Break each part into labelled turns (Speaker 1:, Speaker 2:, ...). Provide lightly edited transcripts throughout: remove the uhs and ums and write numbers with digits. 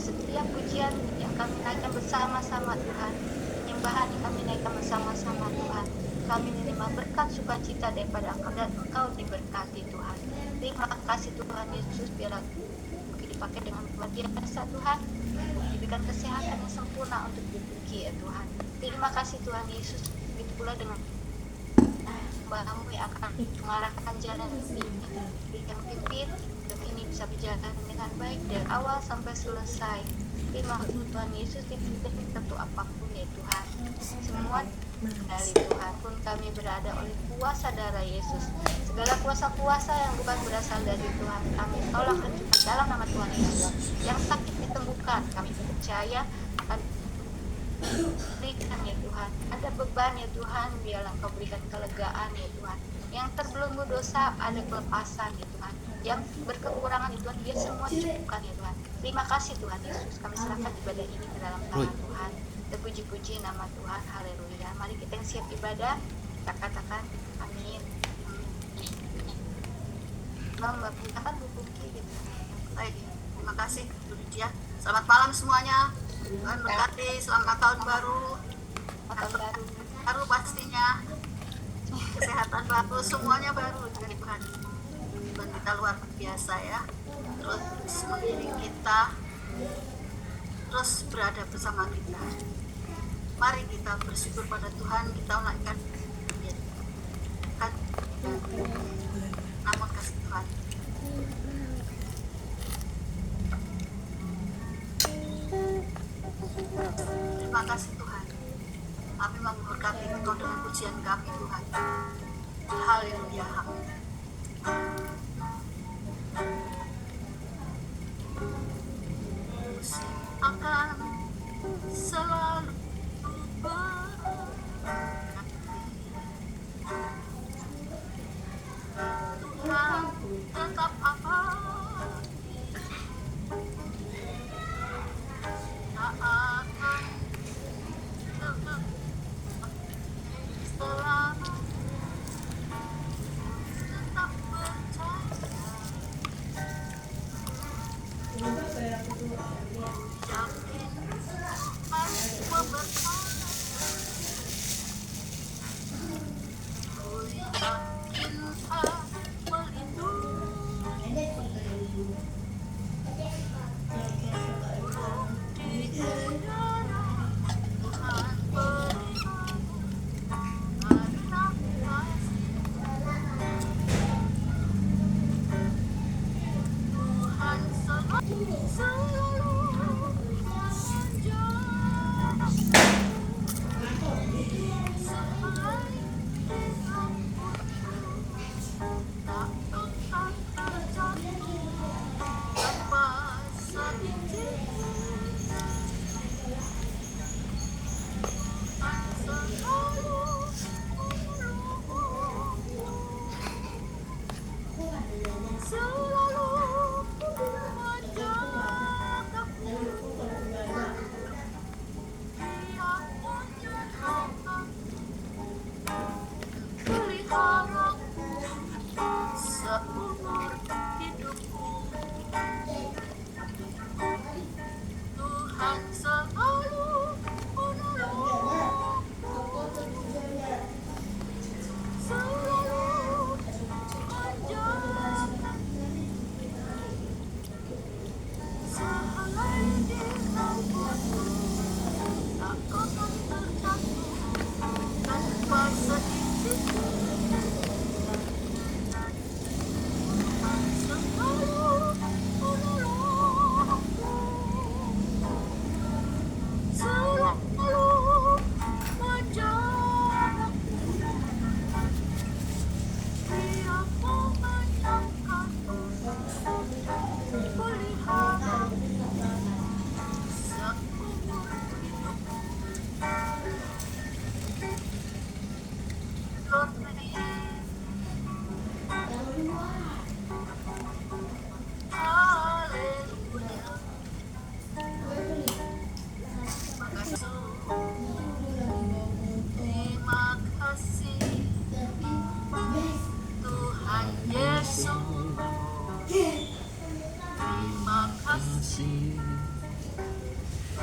Speaker 1: setiap pujian yang kami naikkan bersama-sama Tuhan, penyembahan yang kami naikkan bersama-sama Tuhan, kami menerima berkat sukacita daripada Engkau dan Engkau diberkati Tuhan. Terima kasih Tuhan Yesus, biarlah dipakai dengan luar biasa Tuhan, diberikan kesehatan yang sempurna untuk dipuji ya Tuhan. Terima kasih Tuhan Yesus, begitu pula dengan Mbak yang akan mengarahkan jalan ini, yang pimpin hidup ini bisa berjalan dengan baik dari awal sampai selesai. Terima kasih Tuhan Yesus, tidak tentu apapun ya Tuhan, semua dari Tuhan pun kami berada oleh kuasa darah Yesus. Segala kuasa-kuasa yang bukan berasal dari Tuhan kami tolak hancurkan dalam nama Tuhan Yesus. Yang sakit disembuhkan, kami percaya akan berikan ya Tuhan. Ada beban ya Tuhan, biarlah Engkau berikan kelegaan ya Tuhan. Yang terbelenggu dosa ada kelepasan ya Tuhan. Yang berkekurangan ya Tuhan, dia semua cukupkan ya Tuhan. Terima kasih Tuhan Yesus, kami serahkan ibadah ini ke dalam tangan Tuhan. Terpuji-puji nama Tuhan, haleluya. Mari kita yang siap ibadah, kita katakan amin. Mbak katakan buku gitu.
Speaker 2: Baik, terima kasih Bu Lydia. Selamat malam semuanya. Tuhan berkati, selamat tahun baru.
Speaker 1: Tahun
Speaker 2: Baru pastinya. Kesehatan baru, semuanya baru dari Tuhan. Tuhan kita luar biasa ya. Terus mengiring kita, terus berada bersama kita. Mari kita bersyukur pada Tuhan, kita menaikkan namun kasih Tuhan. Terima kasih Tuhan. Kami memberkati Engkau dengan pujian kami Tuhan. Haleluya. Akan selalu Tuhan tetap apa tak akan selalu tetap percaya yakin Tuhan memberkati.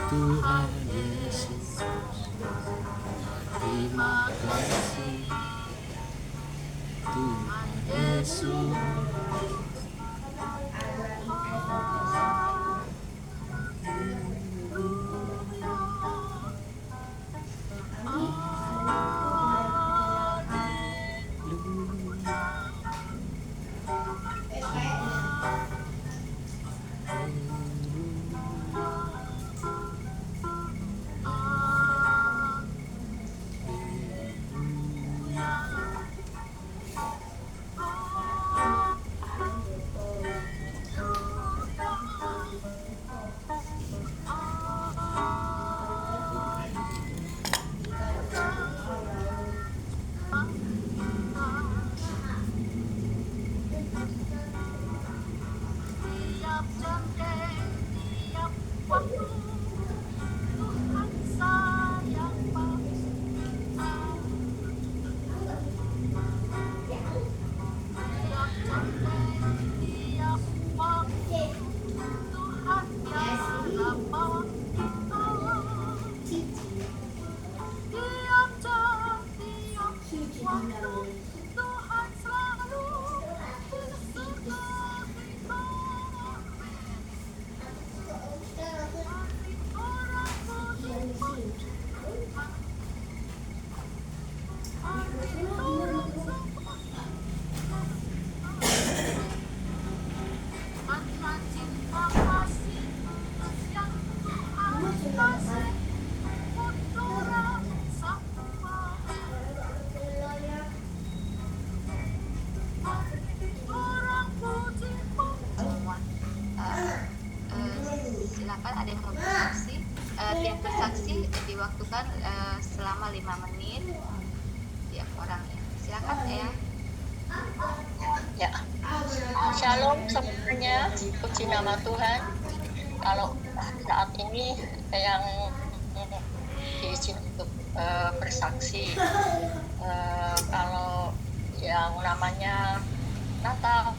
Speaker 3: Tuhan Yesus, terima kasih Tuhan Yesus.
Speaker 2: Tiap jengking, tiap waktu, Tuhan sayang pada kita. Tiap jengking, tiap waktu, Tuhan jaga bawa kita. Tiap jam, tiap waktu, Tuhan selalu beserta kita. Orang beriman, orang semua, karena cinta kasih yang Tuhan kasih untuk orang semua. Orang beriman.
Speaker 1: Semua. Silakan ada yang mau bersaksi. Tiap bersaksi diwaktukan selama 5 menit tiap orang ya. Silakan ya.
Speaker 4: Ya, shalom semuanya, puji nama Tuhan. Kalau saat ini yang diizin untuk bersaksi, kalau yang namanya Natal,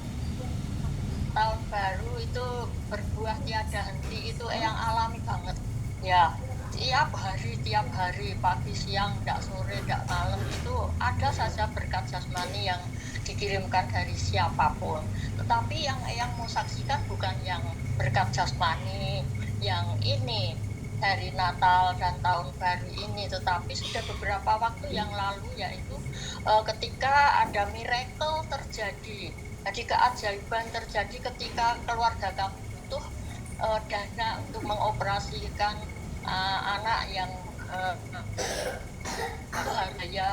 Speaker 4: tahun baru itu berbuah tiada henti, itu yang alami banget. Ya, tiap hari, pagi, siang, tidak sore, tidak malam, itu ada saja berkat jasmani yang dikirimkan dari siapapun. Tetapi yang mau saksikan bukan yang berkat jasmani yang ini dari Natal dan tahun baru ini, tetapi sudah beberapa waktu yang lalu, yaitu ketika ada miracle terjadi. Jadi keajaiban terjadi ketika keluarga kami butuh dana untuk mengoperasikan anak yang harganya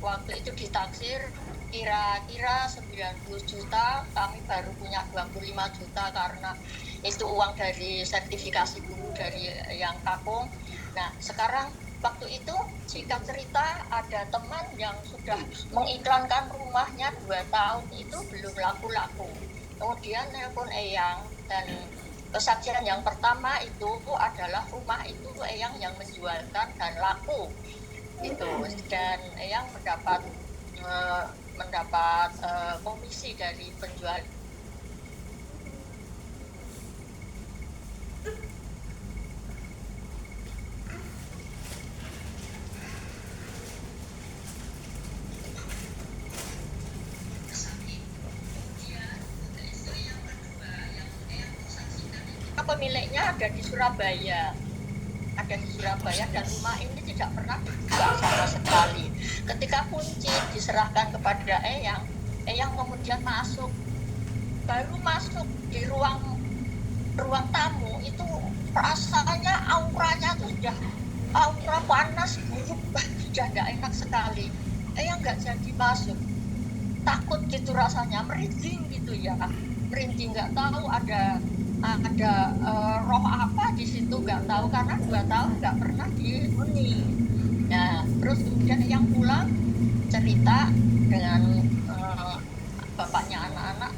Speaker 4: waktu itu ditaksir kira-kira 90 juta, kami baru punya 25 juta karena itu uang dari sertifikasi guru dari yang Kakung. Nah, sekarang waktu itu singkat cerita ada teman yang sudah mengiklankan rumahnya 2 tahun itu belum laku-laku. Kemudian nelpon Eyang, dan kesaksian yang pertama itu adalah rumah itu Eyang yang menjualkan dan laku gitu, dan Eyang mendapat komisi dari penjual. Pemiliknya ada di Surabaya, dan rumah ini tidak pernah dibuka sama sekali. Ketika kunci diserahkan kepada Eyang kemudian baru masuk di ruang tamu itu rasanya auranya tuh sudah aura panas, sudah tidak enak sekali. Eyang nggak jadi masuk, takut gitu rasanya, merinding gitu ya, nggak tahu ada roh apa di situ, nggak tahu karena 2 tahun nggak pernah dihuni. Nah, terus kemudian yang pulang cerita dengan bapaknya anak-anak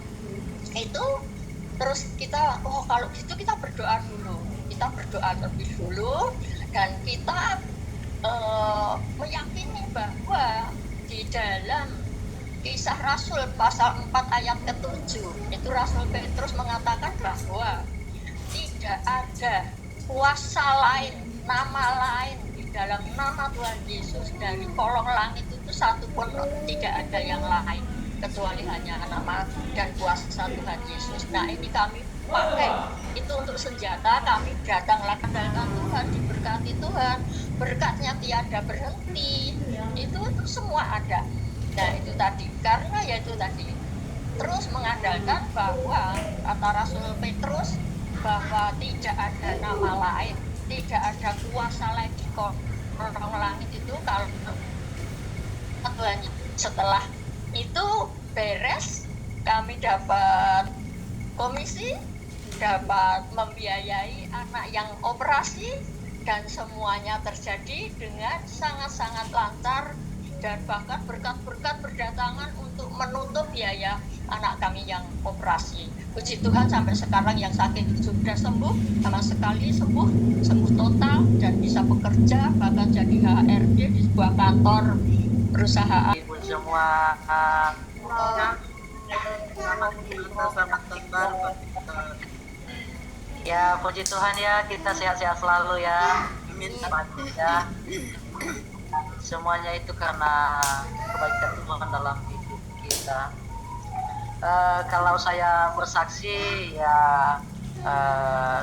Speaker 4: itu, terus kita kalau gitu kita berdoa terlebih dulu, dan kita meyakini bahwa di dalam Kisah Rasul pasal 4 ayat ke-7 itu Rasul Petrus mengatakan bahwa tidak ada kuasa lain, nama lain di dalam nama Tuhan Yesus dari kolong langit itu satu pun tidak ada yang lain kecuali hanya nama dan kuasa Tuhan Yesus. Nah ini kami pakai itu untuk senjata, kami datang mengandalkan Tuhan, diberkati Tuhan, berkatnya tiada berhenti, itu semua ada. Nah itu tadi, karena ya itu tadi terus mengandalkan bahwa kata Rasul Petrus bahwa tidak ada nama lain, tidak ada kuasa lain di kolong langit itu kalau Tuhan. Setelah itu beres, kami dapat komisi, dapat membiayai anak yang operasi, dan semuanya terjadi dengan sangat-sangat lancar, dan bahkan berkat-berkat berdatangan untuk menutup biaya anak kami yang operasi. Puji Tuhan sampai sekarang yang sakit sudah sembuh, sama sekali sembuh total, dan bisa bekerja, bahkan jadi HRD di sebuah kantor perusahaan.
Speaker 5: Ibu semua selamat kembar. Ya puji Tuhan ya, kita sehat-sehat selalu ya. Amin ya. Semuanya itu karena kebaikan Tuhan dalam hidup kita. Kalau saya bersaksi ya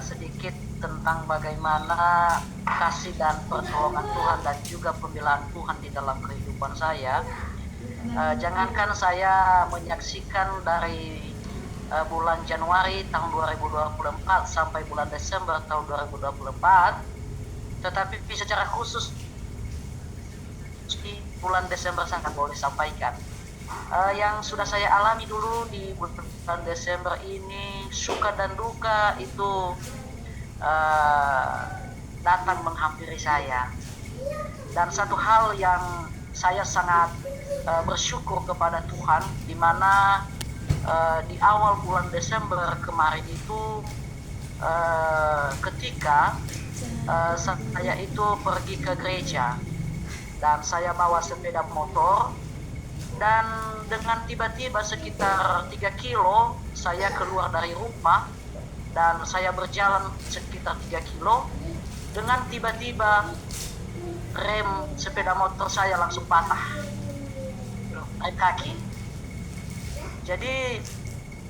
Speaker 5: sedikit tentang bagaimana kasih dan pertolongan Tuhan dan juga pembelaan Tuhan di dalam kehidupan saya. Jangankan saya menyaksikan dari bulan Januari tahun 2024 sampai bulan Desember tahun 2024, tetapi secara khusus di bulan Desember sangat boleh sampaikan. Yang sudah saya alami dulu di bulan Desember ini, suka dan duka itu datang menghampiri saya. Dan satu hal yang saya sangat bersyukur kepada Tuhan, di mana di awal bulan Desember kemarin itu ketika saya itu pergi ke gereja dan saya bawa sepeda motor, dan dengan tiba-tiba sekitar 3 kilo saya keluar dari rumah dan saya berjalan sekitar 3 kilo, dengan tiba-tiba rem sepeda motor saya langsung patah, rem kaki. Jadi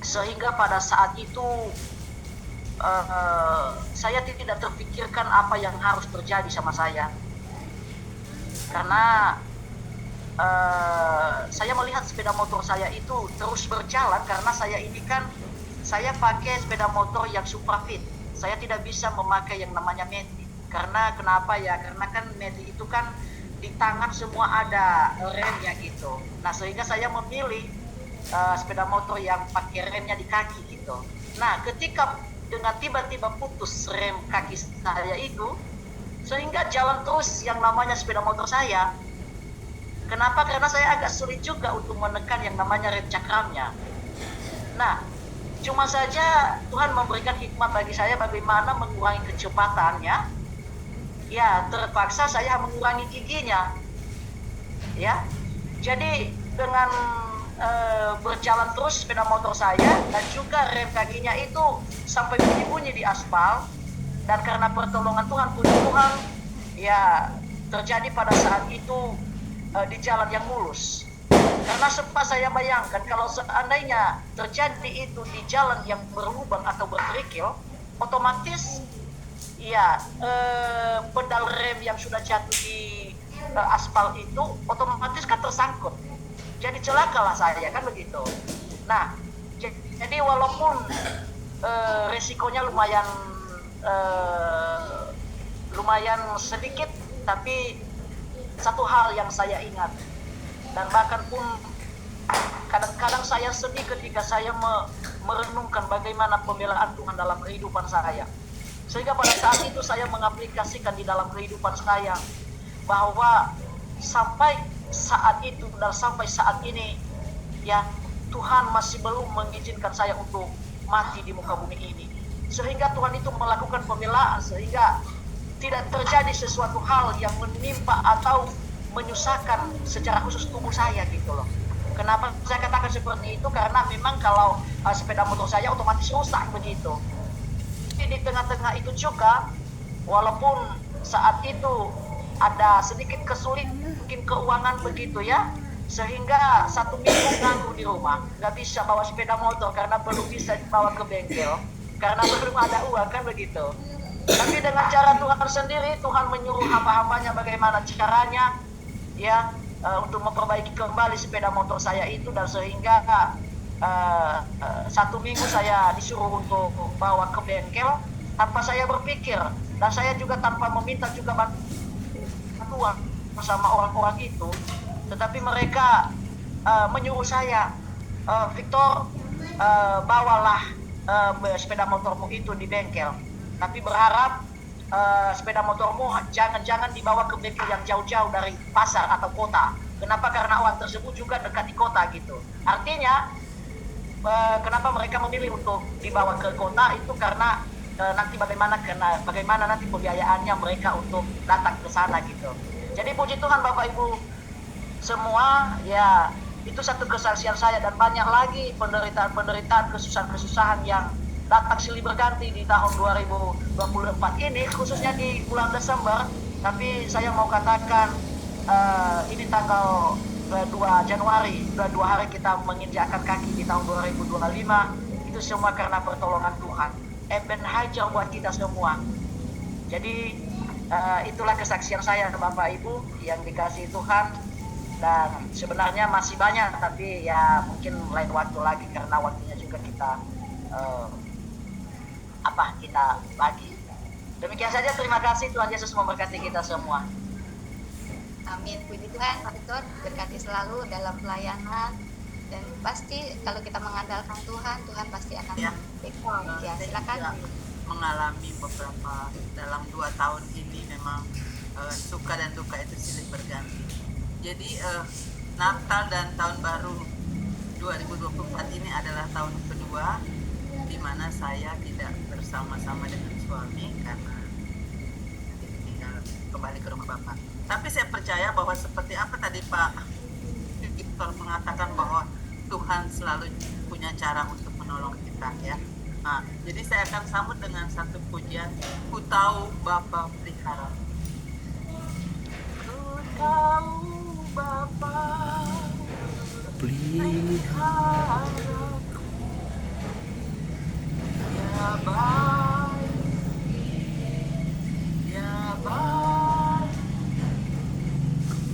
Speaker 5: sehingga pada saat itu saya tidak terpikirkan apa yang harus terjadi sama saya, karena saya melihat sepeda motor saya itu terus berjalan, karena saya ini kan saya pakai sepeda motor yang Suprafit. Saya tidak bisa memakai yang namanya Medi. Karena kenapa ya? Karena kan Medi itu kan di tangan semua ada remnya gitu. Nah sehingga saya memilih sepeda motor yang pakai remnya di kaki gitu. Nah ketika dengan tiba-tiba putus rem kaki saya itu, sehingga jalan terus yang namanya sepeda motor saya. Kenapa? Karena saya agak sulit juga untuk menekan yang namanya rem cakramnya. Nah, cuma saja Tuhan memberikan hikmat bagi saya bagaimana mengurangi kecepatannya. Ya, terpaksa saya mengurangi giginya. Ya, jadi dengan berjalan terus sepeda motor saya dan juga rem kakinya itu sampai bunyi-bunyi di aspal, dan karena pertolongan Tuhan, puji Tuhan, ya terjadi pada saat itu di jalan yang mulus. Karena sempat saya bayangkan kalau seandainya terjadi itu di jalan yang berlubang atau berkerikil, otomatis ya pedal rem yang sudah jatuh di aspal itu otomatis kan tersangkut. Jadi celakalah saya, kan begitu. Nah, jadi walaupun resikonya lumayan sedikit, tapi satu hal yang saya ingat, dan bahkan pun kadang-kadang saya sedih ketika saya merenungkan bagaimana pembelaan Tuhan dalam kehidupan saya, sehingga pada saat itu saya mengaplikasikan di dalam kehidupan saya bahwa sampai saat itu dan sampai saat ini ya Tuhan masih belum mengizinkan saya untuk mati di muka bumi ini, sehingga Tuhan itu melakukan pembelaan sehingga tidak terjadi sesuatu hal yang menimpa atau menyusahkan secara khusus tubuh saya gitu loh. Kenapa saya katakan seperti itu? Karena memang kalau sepeda motor saya otomatis rusak begitu. Di tengah-tengah itu juga walaupun saat itu ada sedikit kesulitan mungkin keuangan begitu ya, sehingga 1 minggu nganggur di rumah, nggak bisa bawa sepeda motor karena belum bisa dibawa ke bengkel karena belum ada uang kan begitu. Tapi dengan cara Tuhan sendiri, Tuhan menyuruh hamba-hambanya bagaimana caranya ya untuk memperbaiki kembali sepeda motor saya itu, dan sehingga 1 minggu saya disuruh untuk bawa ke bengkel tanpa saya berpikir, dan saya juga tanpa meminta juga bantuan sama orang-orang itu, tetapi mereka menyuruh saya, Victor, bawalah sepeda motormu itu di bengkel, tapi berharap sepeda motormu jangan dibawa ke bengkel yang jauh-jauh dari pasar atau kota. Kenapa? Karena uang tersebut juga dekat di kota gitu. Artinya kenapa mereka memilih untuk dibawa ke kota itu karena nanti bagaimana nanti pembiayaannya mereka untuk datang ke sana gitu. Jadi puji Tuhan Bapak Ibu semua, ya itu satu kesaksian saya, dan banyak lagi penderitaan, kesusahan yang datang silih berganti di tahun 2024 ini, khususnya di bulan Desember. Tapi saya mau katakan ini tanggal 2 Januari, 2 hari kita menginjakkan kaki di tahun 2025, itu semua karena pertolongan Tuhan. Eben hajar buat kita semua. Jadi itulah kesaksian saya Bapak Ibu yang dikasihi Tuhan, dan sebenarnya masih banyak, tapi ya mungkin lain waktu lagi karena waktunya juga kita kita bagi. Demikian saja, terima kasih, Tuhan Yesus memberkati kita semua.
Speaker 1: Amin. Puji Tuhan, Pak Victor, berkati selalu dalam pelayanan, dan pasti kalau kita mengandalkan Tuhan, Tuhan pasti akan baik. Ya, silakan.
Speaker 6: Mengalami beberapa dalam 2 tahun ini memang suka dan duka itu silih berganti. Jadi Natal dan Tahun Baru 2024 ini adalah tahun kedua di mana saya tidak bersama-sama dengan suami karena tinggal kembali ke rumah Bapak. Tapi saya percaya bahwa seperti apa tadi Pak Victor mengatakan bahwa Tuhan selalu punya cara untuk menolong kita ya. Nah, jadi saya akan sambut dengan satu pujian, Ku Tahu Bapa Pelihara. Ku tahu Bapa pelihara, ya baik, ya baik,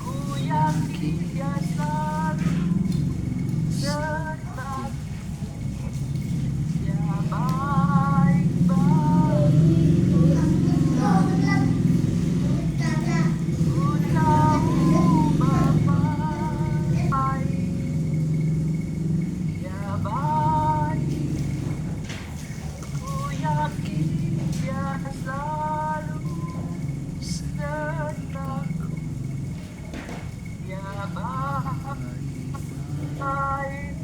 Speaker 6: ku yakin Dia selalu serta, ya baik, baik, ku tahu Bapa baik, ya baik, ku yakin Dia selalu sertaku, ya baik, baik,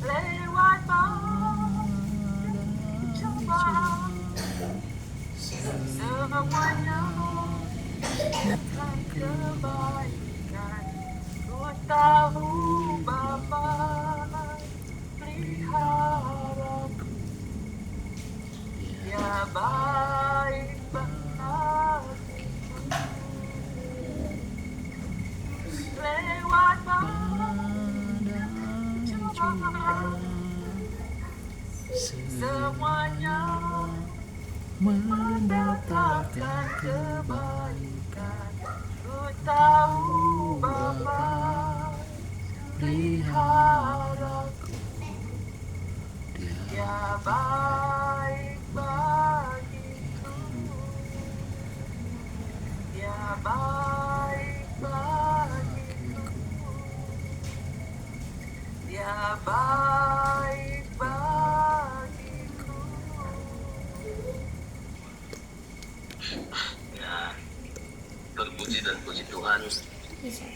Speaker 6: lewat banyak cobaan, semuanya akan kebaikan. Ku tahu Bapa peliharaku, ya baik bagiku. Lewat banyak cobaan, semuanya mendatangkan kebaikan. Ku tahu Bapa peliharaku, Dia baik bagiku, Dia baik bagiku, Dia baik bagiku.
Speaker 3: Ya, terpuji dan puji Tuhan.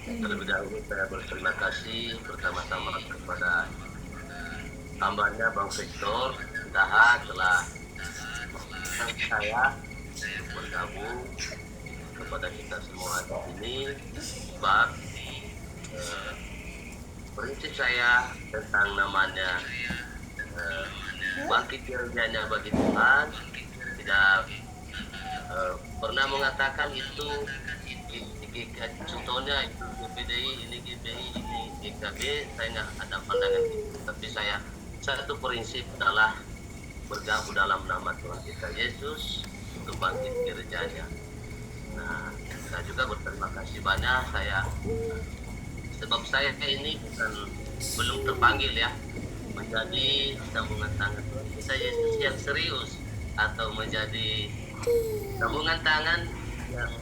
Speaker 3: Terlebih dahulu saya berterima kasih pertama-tama kepada hambanya Bang Victor Daha telah saya bergabung kepada kita semua saat ini. Sebab prinsip saya tentang namanya bangkit kerjanya bagi Tuhan, tidak pernah mengatakan itu contohnya itu GPDI, ini GPI, ini GKB, saya nggak ada pandangan itu. Tapi satu prinsip adalah bergabung dalam nama Tuhan kita Yesus untuk bangkit gerejanya. Nah, saya juga berterima kasih banyak sebab saya ini belum terpanggil ya menjadi sambungan tangan Tuhan kita Yesus yang serius, atau menjadi sambungan tangan yang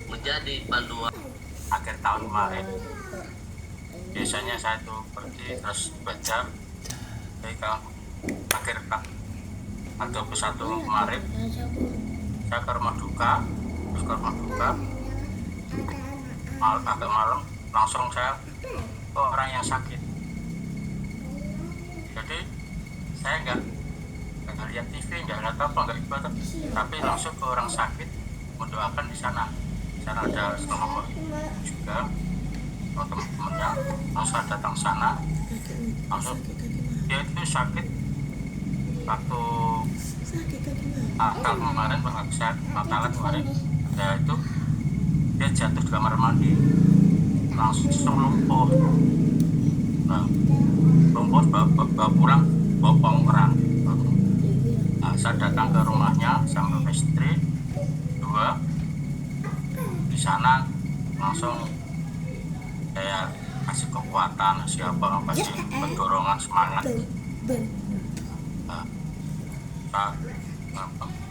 Speaker 3: menjadi panduan.
Speaker 7: Akhir tahun kemarin biasanya saya tuh pergi terus baca, jadi kalau akhir atau ke 1 Maret saya ke rumah duka, terus ke rumah duka agak malam langsung saya ke orang yang sakit. Jadi saya nggak lihat TV, nggak apa, nggak ibadah, tapi langsung ke orang sakit mendoakan di sana. Sana ada teman juga, teman-temannya, langsung saya datang sana, langsung dia itu sakit waktu Natal kemarin, Natalan kemarin, itu dia jatuh di kamar mandi, langsung lumpuh. Nah, lumpuh bawa pulang, bawa penggerang. Nah, saya datang ke rumahnya sama istri 2. Di sana langsung saya kasih kekuatan, kasih pendorongan semangat.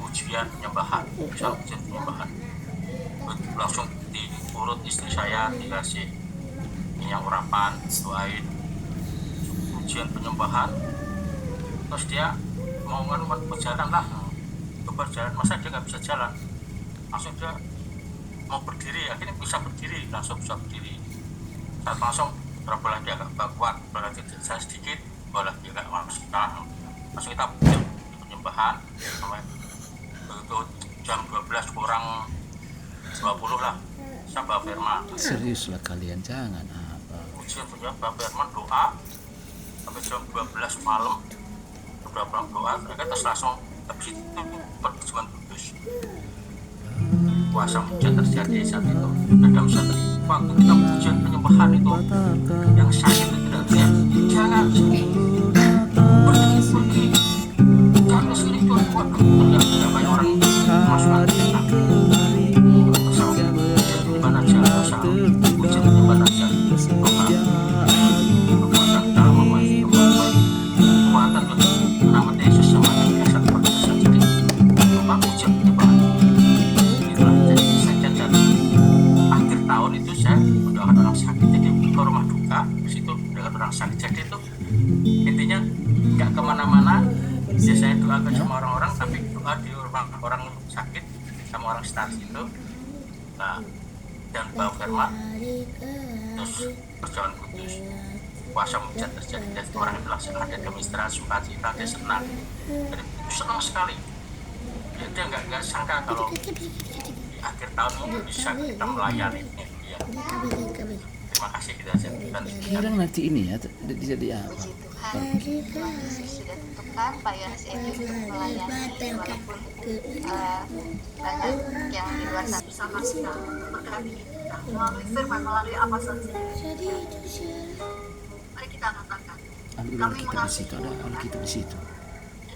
Speaker 7: Ujian penyembahan, langsung diurut istri saya, dikasih minyak urapan, doain ujian penyembahan. Terus dia mau berjalan lah, berjalan, masa dia nggak bisa jalan, langsung dia mau berdiri, akhirnya bisa berdiri, langsung bisa berdiri. Saat langsung berapa lagi agak kuat, berarti saya sedikit, boleh juga langsung kita penyembahan sampai begitu jam 12 kurang 20 lah, saya bawa firman.
Speaker 8: Serius lah kalian, jangan apa.
Speaker 7: Ujian bawa firman, doa sampai jam 12 malam, doa, terus langsung habis itu perjuangan kudus. Kuasa mujizat terjadi saat itu. Dan dalam satu waktu kita ujian penyembahan itu, yang sakit itu tidak bisa, jangan pergi, jangan sini Tuhan, tidak banyak orang masuk kita. Bersama ujian penyembahan aja, ujian penyembahan aja, kekuatan dalam kekuatan nama Yesus sama biasa seperti jadi ujian penyembahan. Akhir tahun itu saya mendoakan orang sakit, jadi ke rumah duka, di situ dengan orang sakit. Jadi itu intinya nggak kemana-mana, ya saya doakan sama orang-orang, tapi doa di rumah orang sakit sama orang status itu. Nah, dan bawa firman, terus berjalan kudus, kuasa mujizat terjadi, dan orang itu langsung ada demonstrasi sukacita, dia senang, dan itu senang sekali. Dia nggak sangka kalau di akhir tahun ini bisa kita melayani dia. Terima kasih kita dan
Speaker 8: Kadang nanti ini ya jadi apa?
Speaker 1: Puji Tuhan, sudah tentukan Pak Yohanes Edi untuk melayani, walaupun banyak yang di luar sana.
Speaker 2: Bersama kita berkati kita melalui firman, melalui apa saja. Mari kita katakan,
Speaker 8: Ambil
Speaker 2: kami
Speaker 8: Alkitab di situ, ada Alkitab di situ.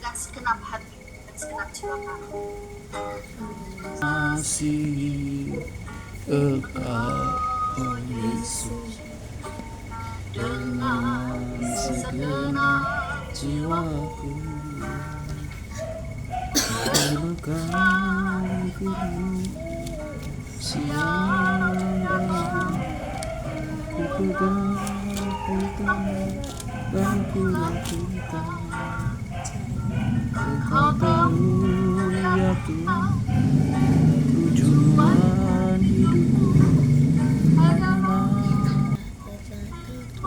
Speaker 2: dengan segenap hati dan segenap jiwa kami.
Speaker 8: Kasih Engkau, oh Yesus, dengan segenap jiwaku. Terima kasih siang ku pegang dan ku lakukan. Engkau tahu ya Tuhan, tujuan hidupku adalah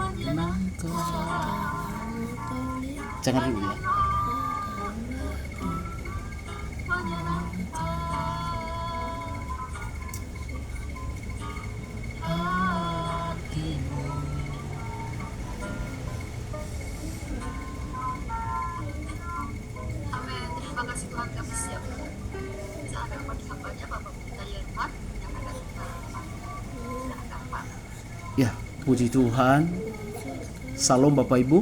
Speaker 8: menangkap. Jangan dulu ya.
Speaker 2: hambanya Bapak Pendeta Yerman yang akan kita silakan Pak.
Speaker 9: Ya, puji Tuhan. Salam Bapak Ibu.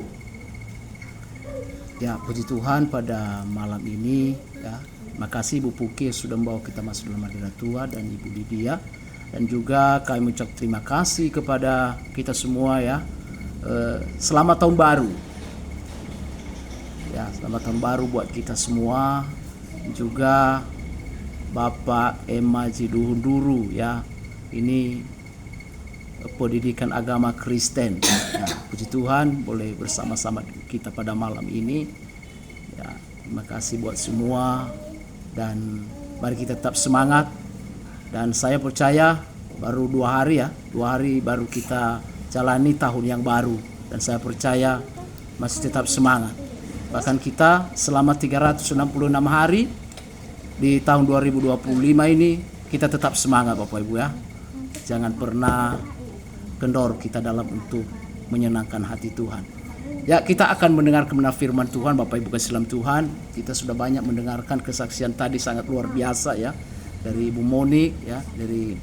Speaker 9: Ya, puji Tuhan pada malam ini ya. Makasih Ibu Puki sudah membawa kita masuk dalam hadirat Tuhan dan Ibu Lydia. Dan juga kami mengucap terima kasih kepada kita semua ya. Selamat tahun baru. Ya, selamat tahun baru buat kita semua. Juga Bapak Emma Jiduhunduru ya. Ini pendidikan agama Kristen. Ya, puji Tuhan boleh bersama-sama kita pada malam ini. Ya, terima kasih buat semua dan mari kita tetap semangat. Dan saya percaya baru 2 hari ya, 2 hari baru kita jalani tahun yang baru dan saya percaya masih tetap semangat. Bahkan kita selama 366 hari di tahun 2025 ini kita tetap semangat Bapak Ibu ya. Jangan pernah kendor kita dalam untuk menyenangkan hati Tuhan. Ya, kita akan mendengar kebenaran firman Tuhan Bapak Ibu kasih dalam Tuhan. Kita sudah banyak mendengarkan kesaksian tadi sangat luar biasa ya. Dari Ibu Monik ya, dari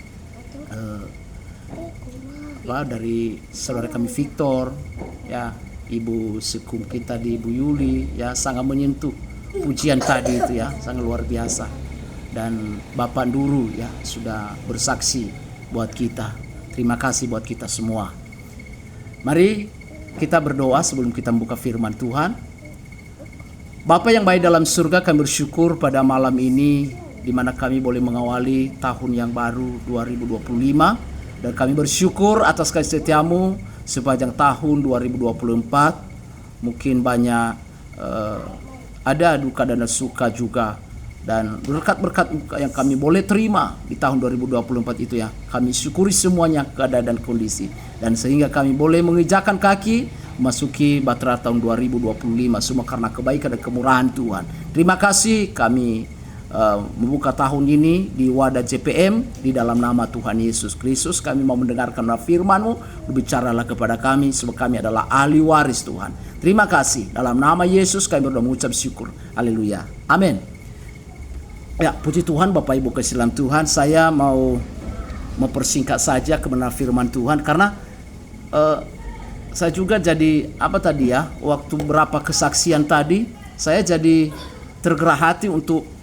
Speaker 9: dari saudara kami Victor ya, Ibu Sekum kita di Ibu Yuli ya, sangat menyentuh pujian tadi itu ya, sangat luar biasa. Dan Bapak Nduru ya sudah bersaksi buat kita. Terima kasih buat kita semua. Mari kita berdoa sebelum kita membuka firman Tuhan. Bapa yang baik dalam surga, kami bersyukur pada malam ini di mana kami boleh mengawali tahun yang baru 2025 dan kami bersyukur atas kasih setiamu sepanjang tahun 2024. Mungkin banyak ada duka dan suka juga, dan berkat-berkat yang kami boleh terima di tahun 2024 itu ya, kami syukuri semuanya keadaan dan kondisi, dan sehingga kami boleh menginjakkan kaki memasuki bahtera tahun 2025 semua karena kebaikan dan kemurahan Tuhan. Terima kasih kami membuka tahun ini di wadah JPM di dalam nama Tuhan Yesus Kristus. Kami mau mendengarkan firman-Mu, berbicaralah kepada kami sebab kami adalah ahli waris Tuhan. Terima kasih, dalam nama Yesus kami berdoa mengucap syukur. Haleluya, amin. Ya, puji Tuhan Bapak Ibu kasih dalam Tuhan. Saya mau mempersingkat saja kebenaran firman Tuhan karena saya juga jadi waktu berapa kesaksian tadi saya jadi tergerak hati untuk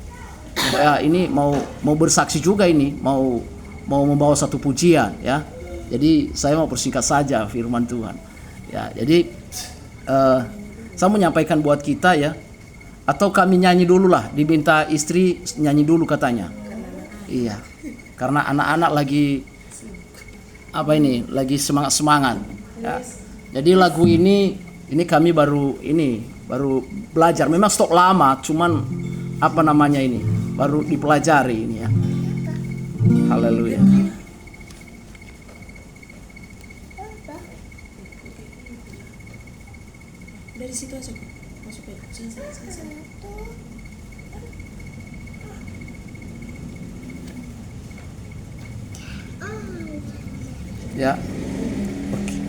Speaker 9: ini mau bersaksi juga, ini mau membawa satu pujian ya. Jadi saya mau persingkat saja firman Tuhan ya. Jadi saya mau menyampaikan buat kita ya, atau kami nyanyi dulu lah, diminta istri nyanyi dulu katanya. Iya, karena anak-anak lagi lagi semangat ya. Jadi lagu ini kami baru belajar. Memang stok lama, cuman baru dipelajari ini ya. Haleluya.
Speaker 10: Dari situ aja masuk ke sini.
Speaker 9: Ya. Oke.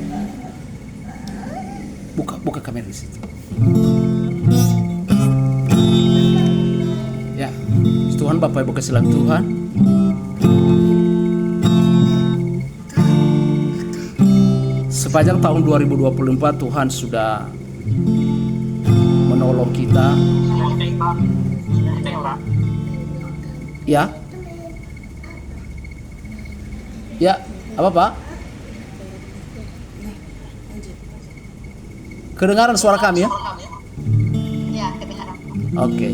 Speaker 9: Buka kamera di situ. Ya. Tuhan Bapak Ibu kasih dalam Tuhan. Sepanjang tahun 2024 Tuhan sudah menolong kita. Ya. Ya, apa Pak? Kedengaran suara kami ya?
Speaker 2: Ya, kedengaran.
Speaker 9: Oke.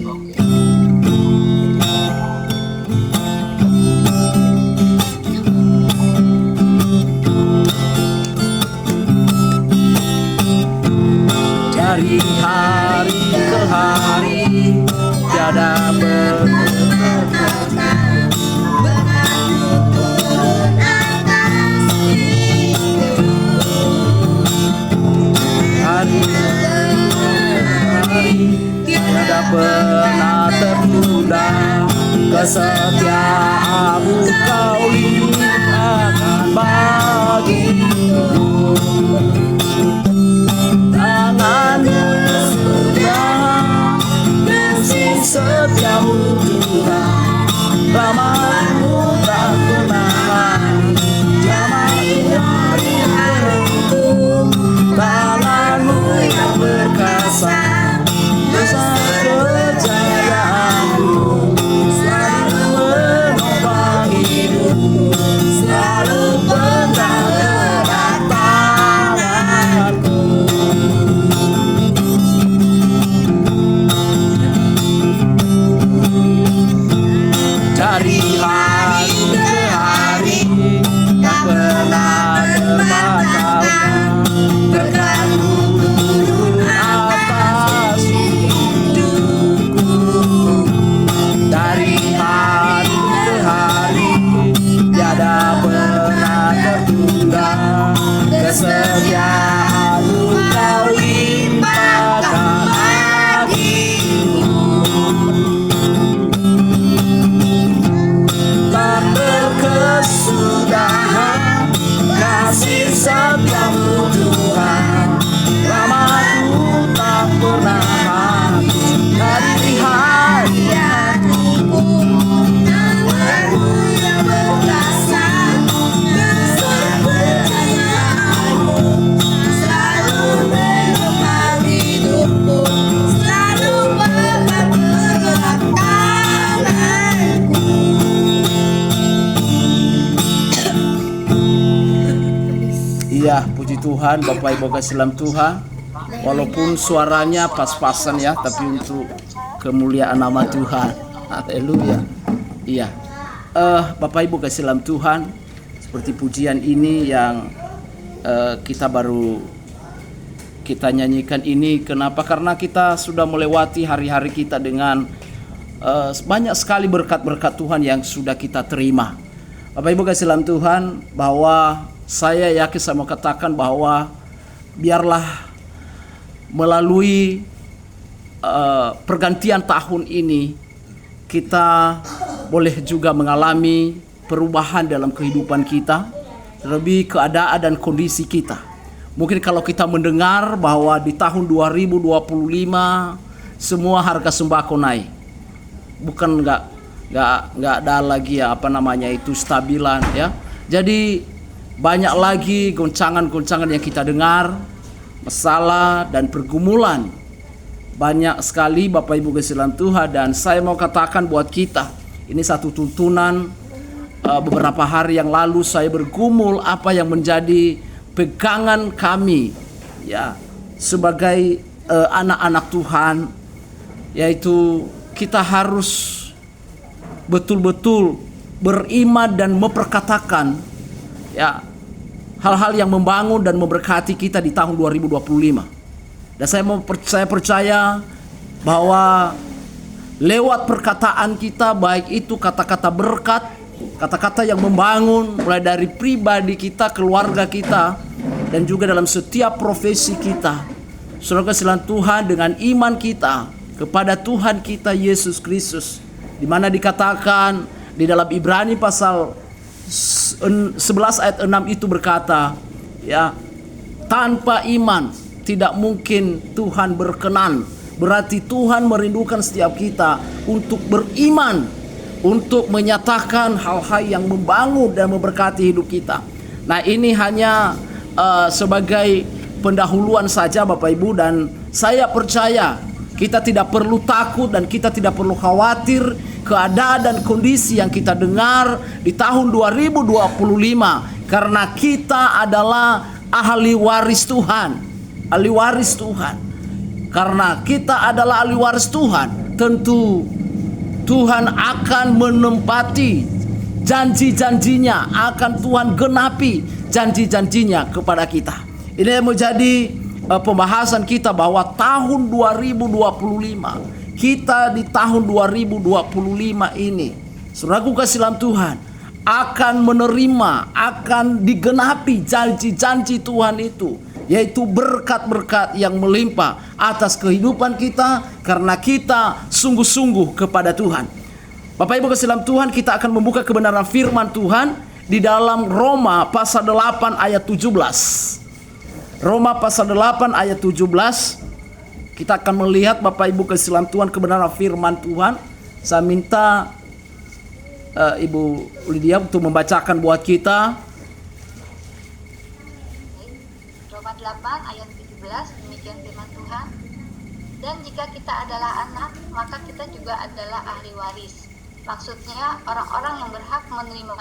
Speaker 9: Dari hari ke hari tiada tiada pernah tertunda, kesetiaan-Mu Kau limpahkan bagiku. Tangan-Mu sudah kasih setiamu Tuhan, Rahmat-Mu tak pernah habis. Tangan-Mu yang perkasa, besar kejayaan-Mu, selalu menopang hidupku, selalu pegang erat tanganku. Dari hari ke hari tak pernah terbatas. Berkat-Mu turun atas hidupku. Dari hari ke hari tiada pernah tertunda. Kesetiaan-Mu Kau limpahkan bagiku. Tak berkesudahan kasih setia-Mu Tuhan. Rahmat-Mu tak pernah habis. Dari hari hatiku, tangan-Mu yang berkuasa, besar kejayaan-Mu, selalu menopang hidupku, selalu pegang erat tanganku. Iya, puji Tuhan, Bapak Ibu kasih dalam Tuhan. Walaupun suaranya pas-pasan ya, tapi untuk kemuliaan nama Tuhan. Haleluya. Iya. Bapak Ibu kasih dalam Tuhan, seperti pujian ini yang kita nyanyikan ini. Kenapa? Karena kita sudah melewati hari-hari kita dengan banyak sekali berkat-berkat Tuhan yang sudah kita terima. Bapak Ibu kasih dalam Tuhan, bahwa saya yakin, saya mau katakan bahwa biarlah melalui pergantian tahun ini kita boleh juga mengalami perubahan dalam kehidupan kita, terlebih keadaan dan kondisi kita. Mungkin kalau kita mendengar bahwa di tahun 2025 semua harga sembako naik, bukan nggak ada lagi ya stabilan ya. Jadi banyak lagi goncangan-goncangan yang kita dengar, masalah dan pergumulan banyak sekali Bapak Ibu kasih dalam Tuhan. Dan saya mau katakan buat kita, ini satu tuntunan. Beberapa hari yang lalu saya bergumul apa yang menjadi pegangan kami ya sebagai anak-anak Tuhan, yaitu kita harus betul-betul beriman dan memperkatakan ya hal-hal yang membangun dan memberkati kita di tahun 2025. Dan saya percaya bahwa lewat perkataan kita, baik itu kata-kata berkat, kata-kata yang membangun mulai dari pribadi kita, keluarga kita, dan juga dalam setiap profesi kita, saudara kasih Tuhan, dengan iman kita kepada Tuhan kita Yesus Kristus, di mana dikatakan di dalam Ibrani pasal 11 ayat 6 itu berkata ya, tanpa iman tidak mungkin Tuhan berkenan. Berarti Tuhan merindukan setiap kita untuk beriman, untuk menyatakan hal-hal yang membangun dan memberkati hidup kita. Nah, ini hanya sebagai pendahuluan saja Bapak Ibu, dan saya percaya kita tidak perlu takut dan kita tidak perlu khawatir keadaan dan kondisi yang kita dengar di tahun 2025, karena kita adalah ahli waris Tuhan. Ahli waris Tuhan. Karena kita adalah ahli waris Tuhan, tentu Tuhan akan menempati janji-janjinya, akan Tuhan genapi janji-janjinya kepada kita. Ini menjadi pembahasan kita bahwa tahun 2025, kita di tahun 2025 ini, saudaraku kasih dalam Tuhan, akan menerima, akan digenapi janji-janji Tuhan itu, yaitu berkat-berkat yang melimpah atas kehidupan kita karena kita sungguh-sungguh kepada Tuhan. Bapak Ibu kasih dalam Tuhan, kita akan membuka kebenaran firman Tuhan di dalam Roma pasal 8 ayat 17. Roma pasal 8 ayat 17. Kita akan melihat Bapak Ibu kasih dalam Tuhan kebenaran firman Tuhan. Saya minta Ibu Lydia untuk membacakan buat kita.
Speaker 1: Roma 8 ayat 17, demikian firman Tuhan. Dan jika kita adalah anak, maka kita juga adalah ahli waris. Maksudnya orang-orang yang berhak menerima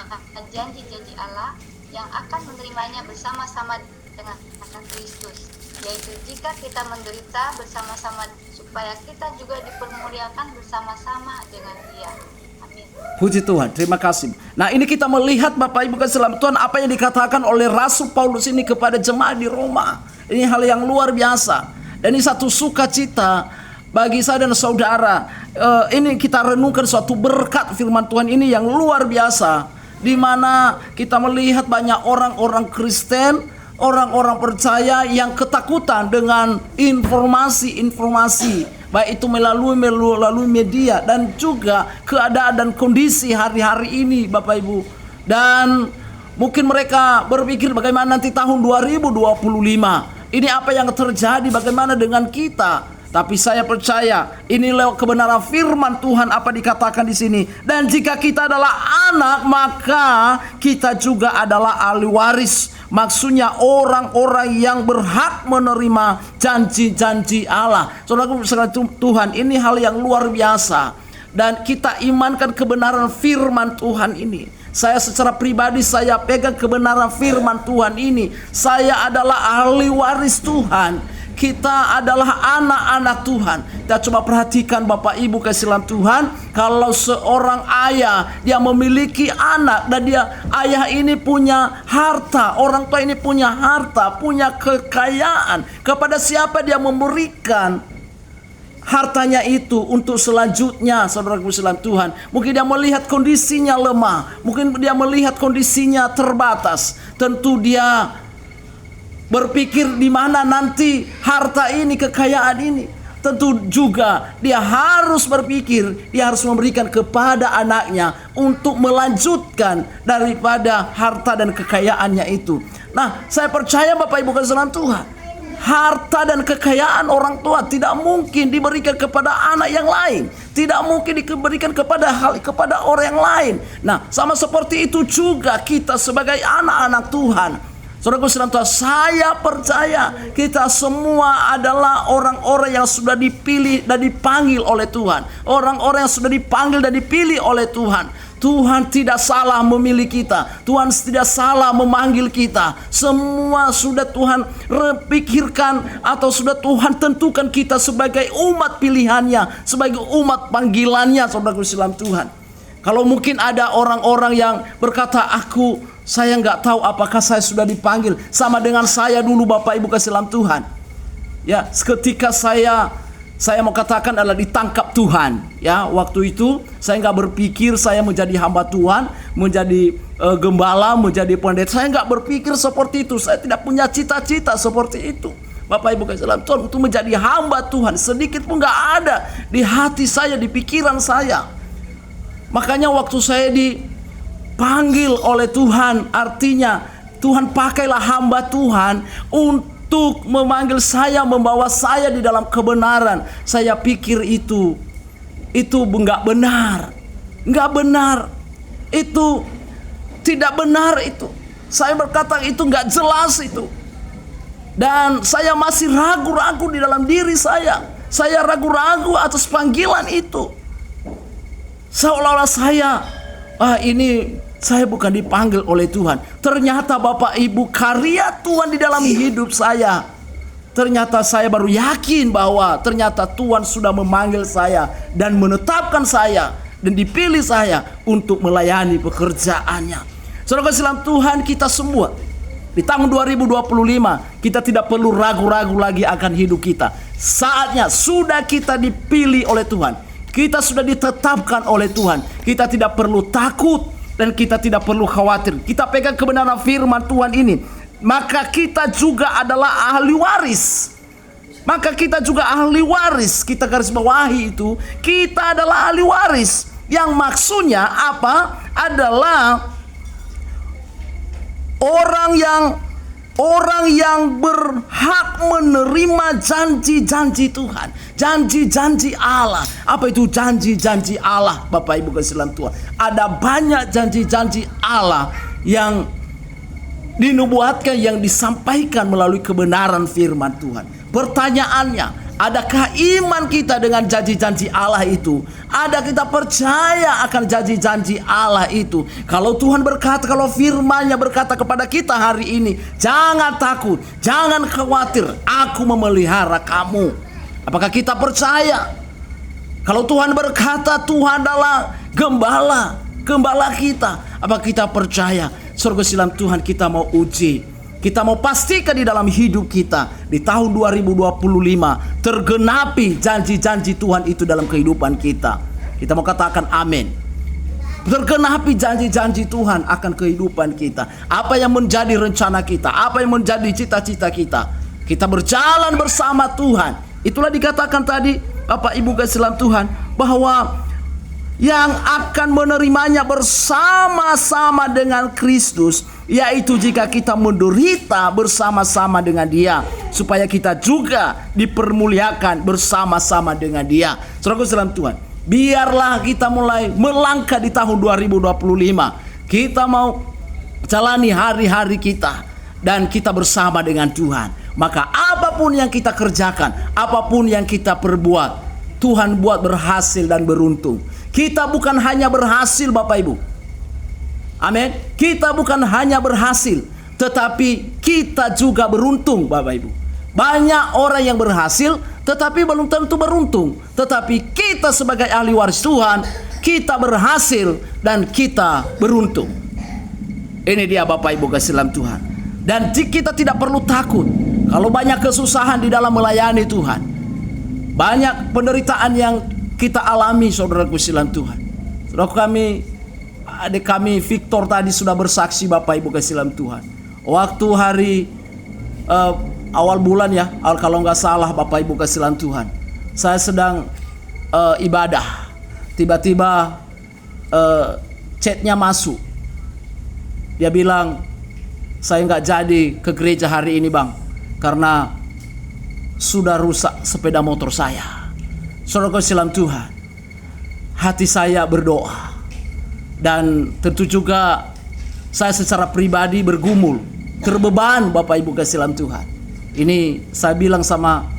Speaker 1: janji-janji Allah yang akan menerimanya bersama-sama dengan anak Kristus. Yaitu jika kita menderita bersama-sama supaya kita juga dipermuliakan bersama-sama dengan Dia. Amin.
Speaker 9: Puji Tuhan, terima kasih. Nah, ini kita melihat Bapak Ibu kasih dalam Tuhan apa yang dikatakan oleh Rasul Paulus ini kepada jemaat di Roma. Ini hal yang luar biasa. Dan ini satu sukacita bagi saya dan saudara. Ini kita renungkan suatu berkat firman Tuhan ini yang luar biasa, di mana kita melihat banyak orang-orang Kristen, orang-orang percaya yang ketakutan dengan informasi, baik itu melalui media dan juga keadaan dan kondisi hari-hari ini Bapak Ibu. Dan mungkin mereka berpikir bagaimana nanti tahun 2025. Ini apa yang terjadi, bagaimana dengan kita? Tapi saya percaya ini lewat kebenaran firman Tuhan apa dikatakan di sini. Dan jika kita adalah anak, maka kita juga adalah ahli waris. Maksudnya orang-orang yang berhak menerima janji-janji Allah. Saudaraku Tuhan, ini hal yang luar biasa. Dan kita imankan kebenaran firman Tuhan ini. Saya secara pribadi saya pegang kebenaran firman Tuhan ini. Saya adalah ahli waris Tuhan. Kita adalah anak-anak Tuhan. Kita coba perhatikan Bapak Ibu kasih dalam Tuhan. Kalau seorang ayah dia memiliki anak dan ayah ini punya harta, orang tua ini punya harta, punya kekayaan, kepada siapa dia memberikan hartanya itu untuk selanjutnya? Saudaraku dalam Tuhan, mungkin dia melihat kondisinya lemah, mungkin dia melihat kondisinya terbatas. Tentu dia berpikir di mana nanti harta ini, kekayaan ini. Tentu juga dia harus berpikir, dia harus memberikan kepada anaknya untuk melanjutkan daripada harta dan kekayaannya itu. Nah, saya percaya Bapak Ibu kasih Tuhan, harta dan kekayaan orang tua tidak mungkin diberikan kepada anak yang lain, tidak mungkin diberikan kepada orang yang lain. Nah, sama seperti itu juga kita sebagai anak-anak Tuhan. Saudaraku sedang Tuhan, saya percaya kita semua adalah orang-orang yang sudah dipilih dan dipanggil oleh Tuhan, orang-orang yang sudah dipanggil dan dipilih oleh Tuhan. Tuhan tidak salah memilih kita, Tuhan tidak salah memanggil kita. Semua sudah Tuhan pikirkan atau sudah Tuhan tentukan kita sebagai umat pilihannya, sebagai umat panggilannya. Saudaraku dalam Tuhan, kalau mungkin ada orang-orang yang berkata, saya nggak tahu apakah saya sudah dipanggil. Sama dengan saya dulu Bapak Ibu kasih dalam Tuhan. Ya, ketika saya mau katakan adalah ditangkap Tuhan. Ya, waktu itu saya nggak berpikir saya menjadi hamba Tuhan, menjadi gembala, menjadi pendeta. Saya nggak berpikir seperti itu. Saya tidak punya cita-cita seperti itu. Bapak Ibu kasih dalam Tuhan, untuk menjadi hamba Tuhan sedikit pun nggak ada di hati saya, di pikiran saya. Makanya waktu saya dipanggil oleh Tuhan, artinya Tuhan pakailah hamba Tuhan untuk memanggil saya, membawa saya di dalam kebenaran. Saya pikir itu nggak benar, itu tidak benar itu. Saya berkata itu nggak jelas itu, dan saya masih ragu-ragu di dalam diri saya. Saya ragu-ragu atas panggilan itu, seolah-olah ini saya bukan dipanggil oleh Tuhan. Ternyata Bapak Ibu, karya Tuhan di dalam hidup saya, ternyata saya baru yakin bahwa ternyata Tuhan sudah memanggil saya dan menetapkan saya dan dipilih saya untuk melayani pekerjaannya. Saudara dalam Tuhan, kita semua di tahun 2025 kita tidak perlu ragu-ragu lagi akan hidup kita. Saatnya sudah kita dipilih oleh Tuhan, kita sudah ditetapkan oleh Tuhan. Kita tidak perlu takut dan kita tidak perlu khawatir. Kita pegang kebenaran firman Tuhan ini, maka kita juga adalah ahli waris. Kita garis bawahi itu, kita adalah ahli waris. Yang maksudnya apa? Adalah orang yang orang yang berhak menerima janji-janji Tuhan, janji-janji Allah. Apa itu janji-janji Allah, Bapak Ibu kasih dalam Tuhan? Ada banyak janji-janji Allah yang dinubuatkan, yang disampaikan melalui kebenaran firman Tuhan. Pertanyaannya, adakah iman kita dengan janji-janji Allah itu? Ada kita percaya akan janji-janji Allah itu? Kalau Tuhan berkata, kalau firman-Nya berkata kepada kita hari ini, jangan takut, jangan khawatir, aku memelihara kamu. Apakah kita percaya? Kalau Tuhan berkata Tuhan adalah gembala kita, apakah kita percaya? Surga silam Tuhan, kita mau uji, kita mau pastikan di dalam hidup kita di tahun 2025 tergenapi janji-janji Tuhan itu dalam kehidupan kita. Kita mau katakan amin. Tergenapi janji-janji Tuhan akan kehidupan kita. Apa yang menjadi rencana kita, apa yang menjadi cita-cita kita, kita berjalan bersama Tuhan. Itulah dikatakan tadi Bapak Ibu kasih dalam Tuhan, bahwa yang akan menerimanya bersama-sama dengan Kristus, yaitu jika kita menderita bersama-sama dengan Dia, supaya kita juga dipermuliakan bersama-sama dengan Dia. Saudaraku dalam Tuhan, biarlah kita mulai melangkah di tahun 2025. Kita mau jalani hari-hari kita dan kita bersama dengan Tuhan. Maka apapun yang kita kerjakan, apapun yang kita perbuat, Tuhan buat berhasil dan beruntung. Kita bukan hanya berhasil, Bapak Ibu. Amin. Kita bukan hanya berhasil, tetapi kita juga beruntung, Bapak Ibu. Banyak orang yang berhasil tetapi belum tentu beruntung. Tetapi kita sebagai ahli waris Tuhan, kita berhasil dan kita beruntung. Ini dia Bapak Ibu kasih dalam Tuhan. Dan kita tidak perlu takut kalau banyak kesusahan di dalam melayani Tuhan. Banyak penderitaan yang kita alami, saudaraku silam Tuhan. Saudara kami, adik kami Victor tadi sudah bersaksi, Bapak Ibu kasih dalam Tuhan. Waktu hari awal bulan ya, kalau nggak salah Bapak Ibu kasih dalam Tuhan, saya sedang ibadah. Tiba-tiba chatnya masuk. Dia bilang, saya nggak jadi ke gereja hari ini bang, karena sudah rusak sepeda motor saya. Saudara silam Tuhan, hati saya berdoa, dan tentu juga saya secara pribadi bergumul, terbeban Bapak Ibu kasih dalam Tuhan. Ini saya bilang sama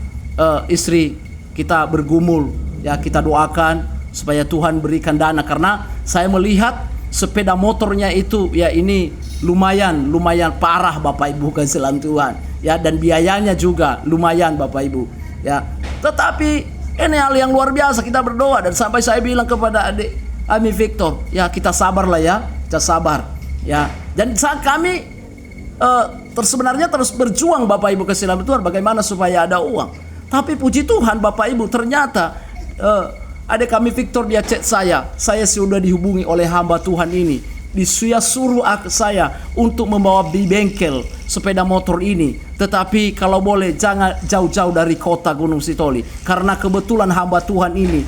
Speaker 9: istri kita, bergumul ya, kita doakan supaya Tuhan berikan dana, karena saya melihat sepeda motornya itu ya ini lumayan parah Bapak Ibu kasih dalam Tuhan ya, dan biayanya juga lumayan Bapak Ibu ya. Tetapi ini hal yang luar biasa, kita berdoa, dan sampai saya bilang kepada adik kami Victor, ya kita sabarlah ya, kita sabar ya. Dan saat kami sebenarnya terus berjuang Bapak Ibu kasih dalam Tuhan, bagaimana supaya ada uang. Tapi puji Tuhan Bapak Ibu, ternyata adik kami Victor dia chat saya sudah dihubungi oleh hamba Tuhan ini. Dia suruh saya untuk membawa di bengkel sepeda motor ini, tetapi kalau boleh jangan jauh-jauh dari kota Gunung Sitoli, karena kebetulan hamba Tuhan ini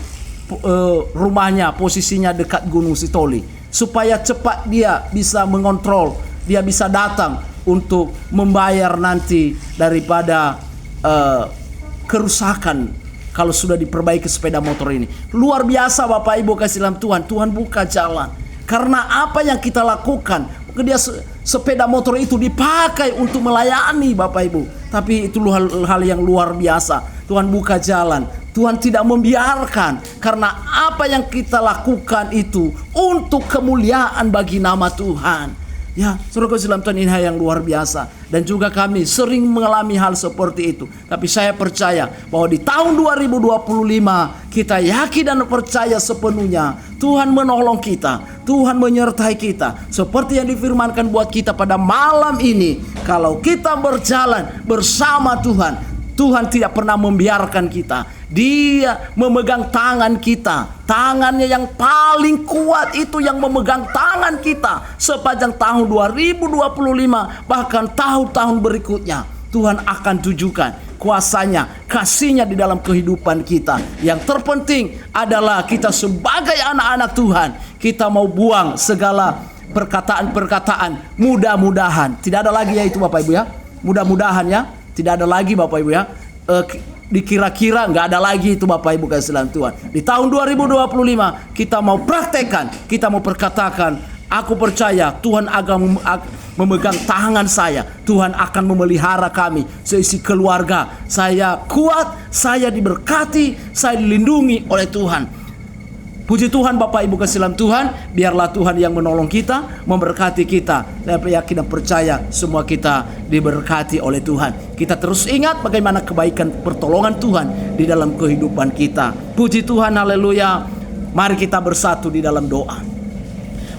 Speaker 9: rumahnya posisinya dekat Gunung Sitoli, supaya cepat dia bisa mengontrol, dia bisa datang untuk membayar nanti daripada kerusakan kalau sudah diperbaiki sepeda motor ini. Luar biasa Bapak Ibu kasih dalam Tuhan, Tuhan buka jalan. Karena apa yang kita lakukan, dia sepeda motor itu dipakai untuk melayani Bapak Ibu. Tapi itu hal yang luar biasa. Tuhan buka jalan, Tuhan tidak membiarkan, karena apa yang kita lakukan itu untuk kemuliaan bagi nama Tuhan. Ya, saudara dalam Tuhan, ini hal yang luar biasa. Dan juga kami sering mengalami hal seperti itu. Tapi saya percaya bahwa di tahun 2025 kita yakin dan percaya sepenuhnya Tuhan menolong kita, Tuhan menyertai kita. Seperti yang difirmankan buat kita pada malam ini, kalau kita berjalan bersama Tuhan, Tuhan tidak pernah membiarkan kita. Dia memegang tangan kita. Tangannya yang paling kuat itu yang memegang tangan kita sepanjang tahun 2025, bahkan tahun-tahun berikutnya. Tuhan akan tunjukkan kuasanya, kasihnya di dalam kehidupan kita. Yang terpenting adalah kita sebagai anak-anak Tuhan, kita mau buang segala perkataan-perkataan mudah-mudahan. Tidak ada lagi ya itu Bapak Ibu ya. mudah-mudahan ya tidak ada lagi Bapak Ibu ya, dikira-kira nggak ada lagi itu Bapak Ibu kasih dalam Tuhan. Di tahun 2025 kita mau praktekkan, kita mau perkatakan, aku percaya Tuhan akan memegang tangan saya. Tuhan akan memelihara kami, seisi keluarga. Saya kuat, saya diberkati, saya dilindungi oleh Tuhan. Puji Tuhan Bapak Ibu kasih dalam Tuhan. Biarlah Tuhan yang menolong kita, memberkati kita. Saya yakin dan percaya semua kita diberkati oleh Tuhan. Kita terus ingat bagaimana kebaikan pertolongan Tuhan di dalam kehidupan kita. Puji Tuhan, haleluya. Mari kita bersatu di dalam doa.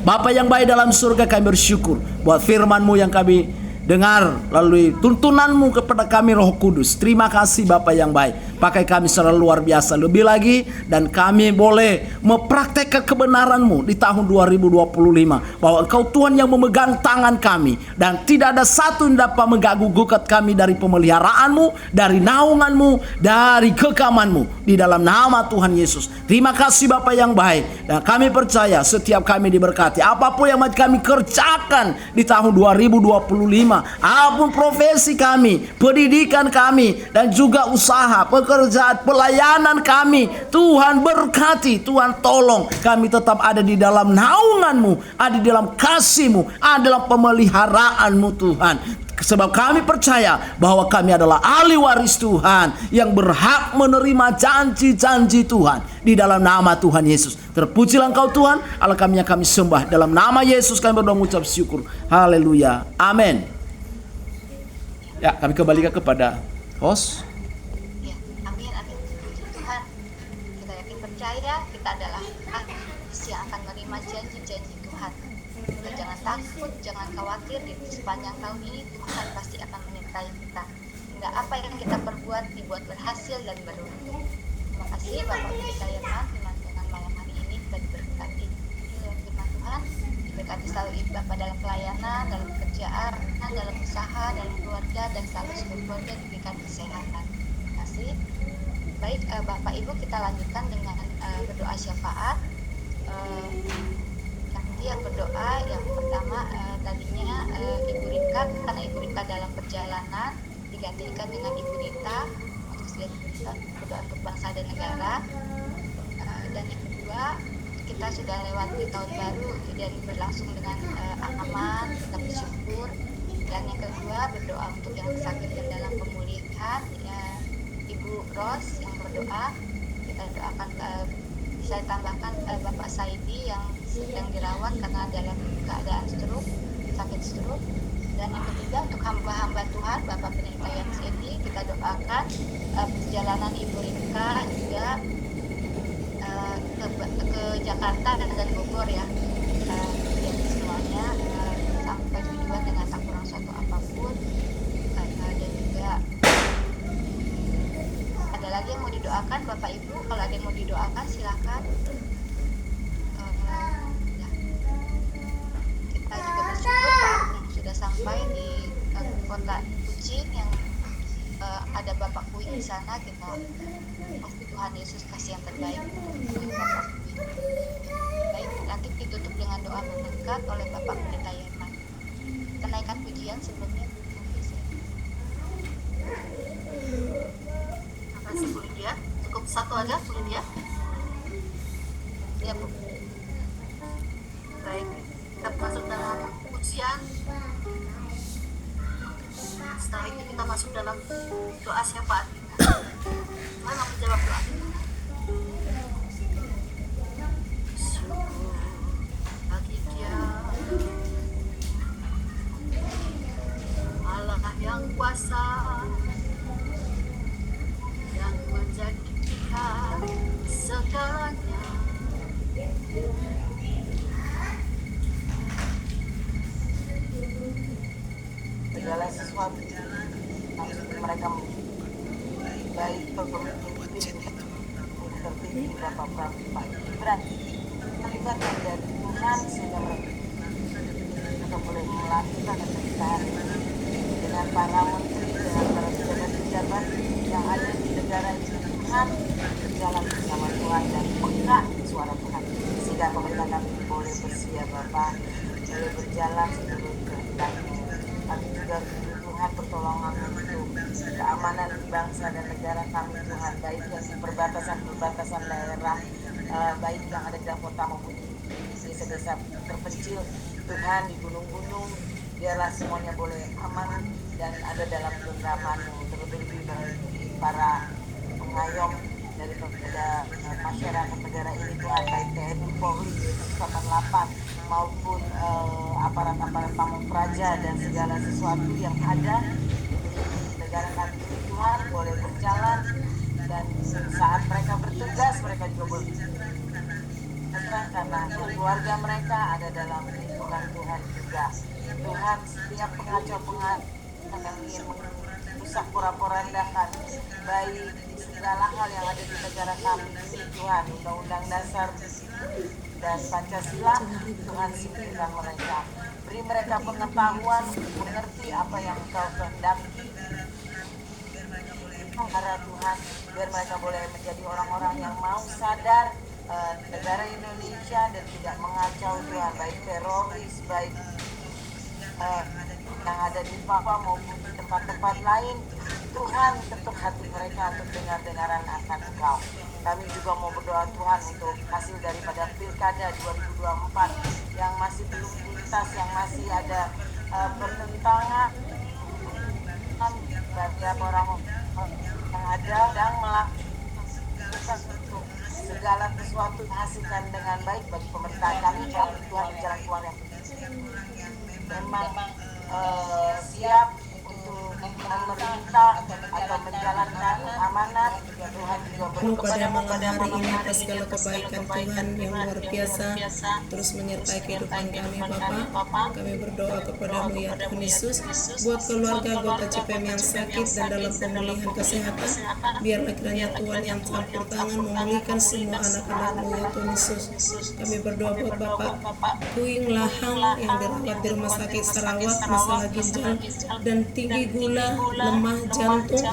Speaker 9: Bapa yang baik dalam surga, kami bersyukur buat firman-Mu yang kami dengar melalui tuntunanmu kepada kami Roh Kudus. Terima kasih Bapa yang baik. Pakai kami secara luar biasa lebih lagi, dan kami boleh mempraktekkan kebenaran-Mu di tahun 2025. Bahwa Engkau Tuhan yang memegang tangan kami, dan tidak ada satu yang dapat mengganggu-gugat kami dari pemeliharaan-Mu, dari naungan-Mu, dari kekaman-Mu. Di dalam nama Tuhan Yesus. Terima kasih Bapa yang baik. Dan kami percaya setiap kami diberkati. Apapun yang kami kerjakan di tahun 2025, apapun profesi kami, pendidikan kami, dan juga usaha, pekerjaan, pelayanan kami, Tuhan berkati, Tuhan tolong kami tetap ada di dalam naungan-Mu, ada di dalam kasih-Mu, ada dalam pemeliharaan-Mu Tuhan. Sebab kami percaya bahwa kami adalah ahli waris Tuhan yang berhak menerima janji-janji Tuhan di dalam nama Tuhan Yesus. Terpujilah Engkau Tuhan, Allah kami yang kami sembah. Dalam nama Yesus kami berdoa mengucap syukur. Haleluya. Amin. Ya, kami kembalikan kepada host.
Speaker 1: Ya, amin, amin. Puji Tuhan. Kita yakin percaya kita adalah yang akan menerima janji-janji Tuhan. Dan jangan takut, jangan khawatir, di sepanjang tahun ini Tuhan pasti akan menyertai kita. Hingga apa yang kita perbuat dibuat berhasil dan beruntung. Terima kasih Bapak kita yang dengan malam hari ini kita diberkati oleh firman Tuhan. Diberkati selalu Bapak dalam pelayanan, dalam pekerjaan, dalam usaha, dalam keluarga, dan selalu seluruh keluarga diberikan kesehatan. Terima kasih. Baik Bapak Ibu, kita lanjutkan dengan berdoa syafaat. Yang berdoa yang pertama tadinya Ibu Rita, karena Ibu Rita dalam perjalanan digantikan dengan Ibu Rita untuk selanjutnya berdoa untuk bangsa dan negara. Dan yang kedua, kita sudah lewati tahun baru dan berlangsung dengan aman, kita bersyukur. Dan yang kedua, berdoa untuk yang sakit dan dalam pemulihan, Ibu Ros yang berdoa. Kita doakan saya tambahkan Bapak Saidi yang sedang dirawat karena dalam keadaan stroke, sakit stroke. Dan yang ketiga, untuk hamba-hamba Tuhan, Bapak Pendeta yang sini, kita doakan perjalanan Ibu Rika juga ke Jakarta dan Bogor ya. Jadi semuanya sampai tujuan dengan tak kurang suatu apapun. Dan juga ada lagi yang mau didoakan Bapak Ibu, kalau ada yang mau didoakan silakan. Kita juga bersyukur Pak yang sudah sampai di kota Kucing yang ada Bapak Kui di sana. Kita pasti Tuhan Yesus kasih yang terbaik untuk Bapak Kui. Baik, nanti ditutup dengan doa berkat oleh Bapak Pendeta Yerman. Kenaikan pujian sebelumnya.
Speaker 2: Terima kasih Bu Lydia. Cukup satu aja Bu Lydia.
Speaker 1: Ya Bu.
Speaker 2: Baik, kita masuk dalam pujian. Setelah itu kita masuk dalam doa syafaat kita. Mana menjawab doa kita? Syukur bagi Dia, Allah yang kuasa, yang menjadikan segalanya.
Speaker 5: Segala sesuatu maksud mereka baik pemimpin tertinggi Bapak Prabowo Pak Gibran terlibat dari Tuhan sehingga mereka boleh melakukan pemerintahan dengan para menteri, dengan para pejabat-pejabat yang ada di negara ini. Tuhan berjalan bersama Tuhan dan pegang suara Tuhan sehingga pemerintah kami boleh bersiap Bapak, boleh berjalan seluruh kehendak-Mu. Kami juga
Speaker 6: Tuhan pertolongan untuk keamanan bangsa dan negara kami Tuhan, baik yang di perbatasan daerah, baik yang ada di dalam kota maupun di desa-desa terpencil Tuhan, di gunung-gunung, biarlah semuanya boleh aman dan ada dalam genggaman-Mu, terlebih bagi para pengayom daripada masyarakat negara ini Tuhan, baik TNI, Polri, 88 maupun aparat-aparat pamung praja dan segala sesuatu yang ada di negara kami ini Tuhan boleh berjalan, dan saat mereka bertugas mereka juga boleh karena keluarga mereka ada dalam lingkungan Tuhan juga. Tuhan, setiap pengacau-pengacau yang ingin merusak porak-porandakan baik segala hal yang ada di negara kami Tuhan, Undang-Undang Dasar dan Pancasila, Tuhan singkirkan mereka, beri mereka pengetahuan mengerti apa yang Engkau kehendaki karena Tuhan, biar mereka boleh menjadi orang-orang yang mau sadar negara Indonesia dan tidak mengacau Tuhan, baik teroris, baik yang ada di Papua maupun di tempat-tempat lain. Tuhan, ketuk hati mereka untuk dengar-dengaran akan Engkau. Kami juga mau berdoa Tuhan untuk hasil daripada Pilkada 2024 yang masih belum tuntas, yang masih ada pertentangan bagi orang yang ada dan melakukan untuk segala sesuatu hasilkan dengan baik bagi pemerintahan kami. Jalan Tuhan di jalan Tuhan yang memang siap untuk memerintah atau menjalankan amanat. Tuhan juga
Speaker 10: pada malam hari ini atas segala kebaikan Tuhan yang luar biasa terus menyertai kehidupan kami Bapa. Kami berdoa kepadamu ya Tuhan Yesus, buat keluarga anggota CPM yang sakit dan dalam pemulihan kesehatan, biarlah kiranya Tuhan yang campur tangan memulihkan semua anak-anakmu ya Tuhan Yesus. Kami berdoa buat Bapak Kuing Lahang yang dirawat di rumah sakit Sarawak masalah ginjal dan tinggi gula, lemah jantung.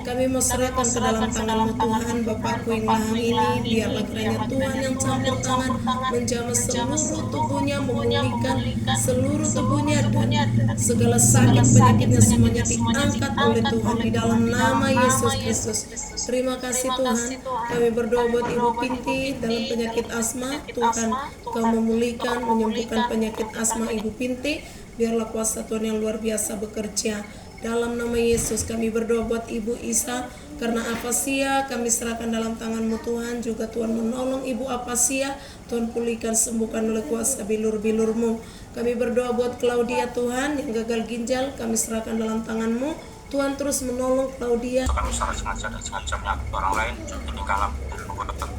Speaker 10: Kami mau serahkan ke dalam tangan-Mu Tuhan Bapak Kuing Lahang ini, biarlah kiranya Tuhan yang campur tangan menjamah seluruh tubuhnya, memulihkan seluruh tubuhnya, dan segala sakit penyakitnya semuanya diangkat oleh Tuhan di dalam nama Yesus Kristus. Terima kasih Tuhan. Kami berdoa buat Ibu Pinti dalam penyakit asma. Tuhan, Kau memulihkan, menyembuhkan penyakit asma Ibu Pinti. Biarlah kuasa Tuhan yang luar biasa bekerja. Dalam nama Yesus kami berdoa buat Ibu Isa karena afasia, kami serahkan dalam tangan-Mu Tuhan. Juga Tuhan menolong Ibu afasia, Tuhan pulihkan, sembuhkan oleh kuasa bilur-bilur-Mu. Kami berdoa buat Claudia Tuhan yang gagal ginjal, kami serahkan dalam tangan-Mu. Tuhan terus menolong Claudia.
Speaker 7: Kami secara sengaja dan sengaja menyakiti orang lain, jadi kalau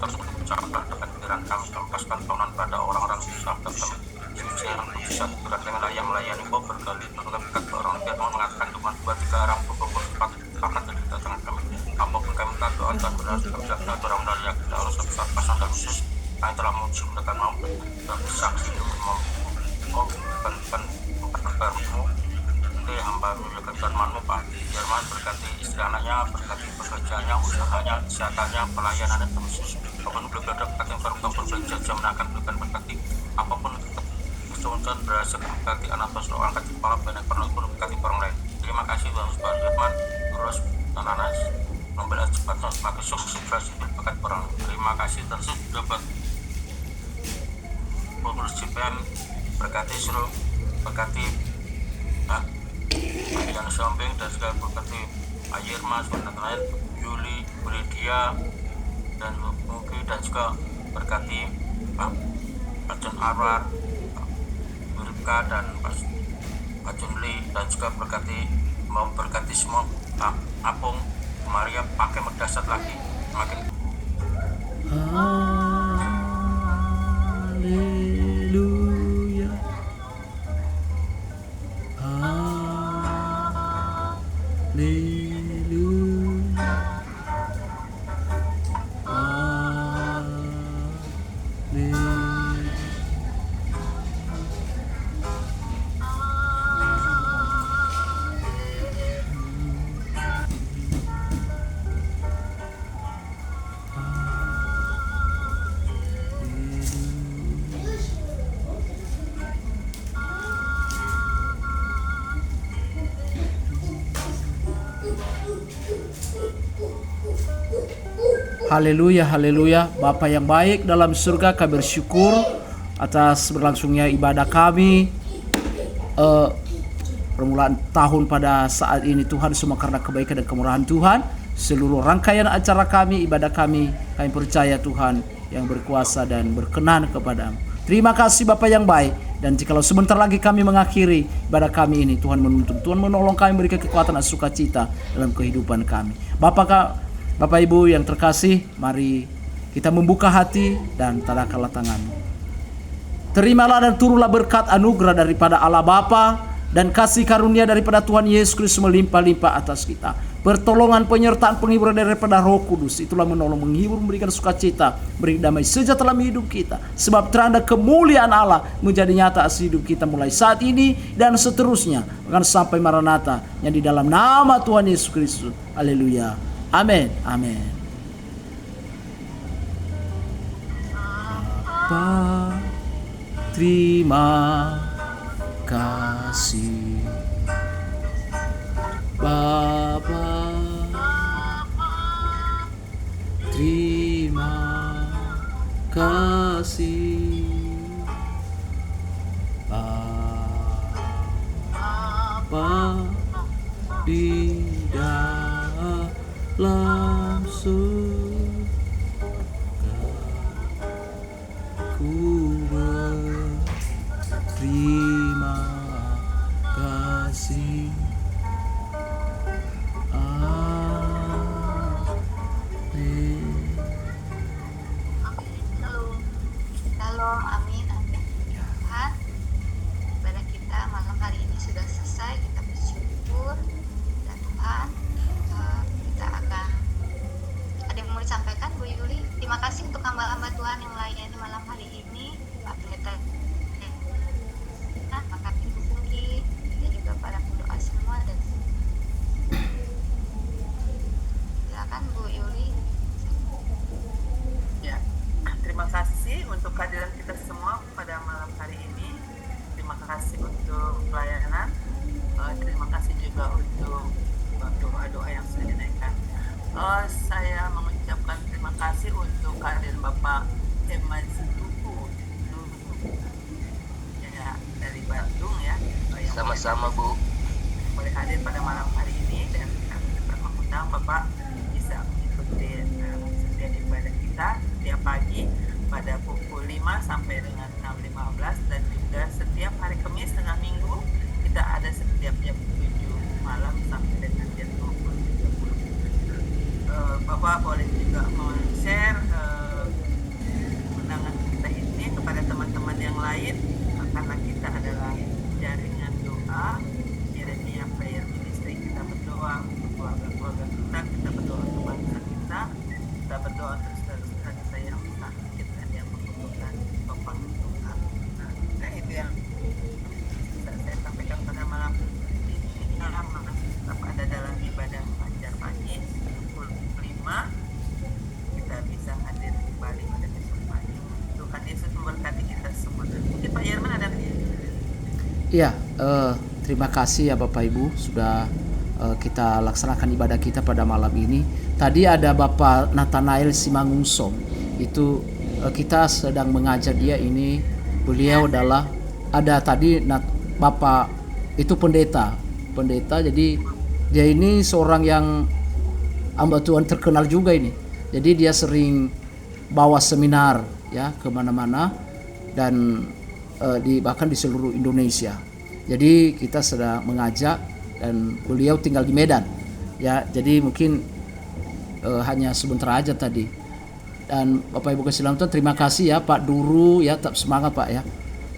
Speaker 7: terus mengucapkan dengan pikiran kami melepaskan tahunan pada orang-orang susah tertentu. Yang bisa berat dengan ayam melayani kau berkali mendekat ke orang biar mau mengatakan cuma 2-3 orang pukul 4 karena dari datangan kami. Apapun kami minta doa dan benar kami jaga orang benar yang kita harus sebesar pasang dan khusus kami telah menguji mendekat mau dan bersaksi mau berkarmu nanti hamba mendekat firman-Mu Pak Jerman, berkati istri anaknya, berkati pekerjaannya, usahanya, kesehatannya, pelayanannya khusus apapun belum ada berkati firman berbelanja jam akan berikan berkati apapun Tuhan berhasil berkati anak atau angkat kepala banyak pernah pun berkati orang lain. Terima kasih Tuhan Subhanahu Firman terus dan anas membela cepat dan semakin sukses berkat orang. Terima kasih dan sudah pengurus CPM berkati seluruh berkati yang samping dan segala berkati Ayirma, Sunan Yuli, Bridia dan Mugi dan juga berkati Pak John Arwar dan Pak Junli dan juga berkati mau berkati semua Pak Apung Maria pakai merdasat lagi makin
Speaker 8: Haleluya, haleluya, haleluya.
Speaker 9: Haleluya, haleluya. Bapa yang baik dalam surga, kami bersyukur atas berlangsungnya ibadah kami permulaan tahun pada saat ini Tuhan, semua karena kebaikan dan kemurahan Tuhan. Seluruh rangkaian acara kami, ibadah kami percaya Tuhan yang berkuasa dan berkenan kepadamu. Terima kasih Bapa yang baik. Dan jikalau sebentar lagi kami mengakhiri ibadah kami ini, Tuhan menuntun, Tuhan menolong kami, berikan kekuatan dan sukacita dalam kehidupan kami. Bapak Ibu yang terkasih, mari kita membuka hati dan tadahkanlah tangan. Terimalah dan turunlah berkat anugerah daripada Allah Bapa dan kasih karunia daripada Tuhan Yesus Kristus melimpah-limpah atas kita. Pertolongan, penyertaan, penghiburan daripada Roh Kudus, itulah menolong, menghibur, memberikan sukacita, beri damai sejahtera dalam hidup kita. Sebab teranda kemuliaan Allah menjadi nyata atas hidup kita mulai saat ini dan seterusnya, akan sampai Maranatha, yang di dalam nama Tuhan Yesus Kristus. Haleluya. Amin. Amin. Bapa, terima kasih. Bapa, terima kasih. Bapa, di dalam surga, ku berterima kasih.
Speaker 1: Shalom, amin, amin. Tuhan, ibadah kita malam hari ini sudah selesai. Kita bersyukur dan Tuhan, kita akan ada yang mau disampaikan, Bu Yuli. Terima kasih untuk hamba-hamba Tuhan yang melayani malam hari ini, Pak Pendeta, Pak Kapten Kusuki, dan juga para pendoa semua. Dan silakan Bu Yuli.
Speaker 6: Ya, terima kasih untuk kehadiran kita semua pada malam hari ini. Terima kasih untuk pelayanan. Terima kasih juga untuk doa-doa yang sudah dinaikkan. Saya mengucapkan terima kasih untuk kehadiran Bapak Emma Zituku ya, dari Bandung ya.
Speaker 3: Sama-sama Bu.
Speaker 6: Boleh hadir pada malam hari ini dan kami dapat mengundang Bapak bisa mengikuti setiap ibadah kita setiap pagi pada pukul 5 sampai dengan 6.15 dan juga setiap hari Kamis tengah minggu kita ada setiap jam 7 malam sampai dengan jam 20.30. Bapak boleh juga share undangan kita ini kepada teman-teman yang lain karena kita adalah jaringan doa Yeremia Prayer Ministry. Kita berdoa untuk keluarga-keluarga kita berdoa untuk bangsa kita berdoa untuk saudara-saudara kita yang sakit dan yang membutuhkan topang Tuhan. Nah itu yang bisa saya sampaikan pada malam ini. Tetap ada dalam ibadah fajar pagi pukul 5 kita bisa hadir kembali pada besok pagi. Tuhan Yesus memberkati kita semua. Mungkin Pak Yerman ada
Speaker 9: Iya, terima kasih ya Bapak Ibu sudah kita laksanakan ibadah kita pada malam ini. Tadi ada Bapak Nathanael Simangungsong. Itu kita sedang mengajar dia ini. Beliau adalah ada tadi Bapak itu pendeta. Jadi dia ini seorang yang hamba Tuhan terkenal juga ini. Jadi dia sering bawa seminar ya kemana-mana dan bahkan di seluruh Indonesia. Jadi kita sedang mengajak dan beliau tinggal di Medan ya. Jadi mungkin hanya sebentar aja tadi. Dan Bapak Ibu kasih dalam Tuhan, terima kasih ya Pak Duru ya, tetap semangat Pak ya.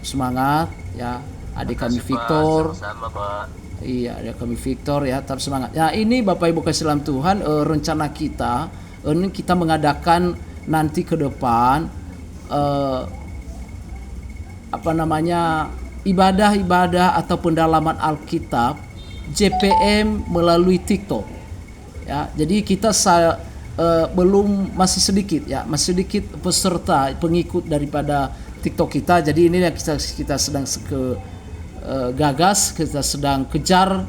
Speaker 9: Semangat ya adik kami Victor.
Speaker 3: Sama Pak.
Speaker 9: Iya, adik kami Victor ya, tetap semangat. Nah, ini Bapak Ibu kasih dalam Tuhan, rencana kita ini kita mengadakan nanti ke depan ibadah-ibadah atau pendalaman Alkitab JPM melalui TikTok ya. Jadi kita masih sedikit peserta pengikut daripada TikTok kita. Jadi ini yang kita sedang gagas, kita sedang kejar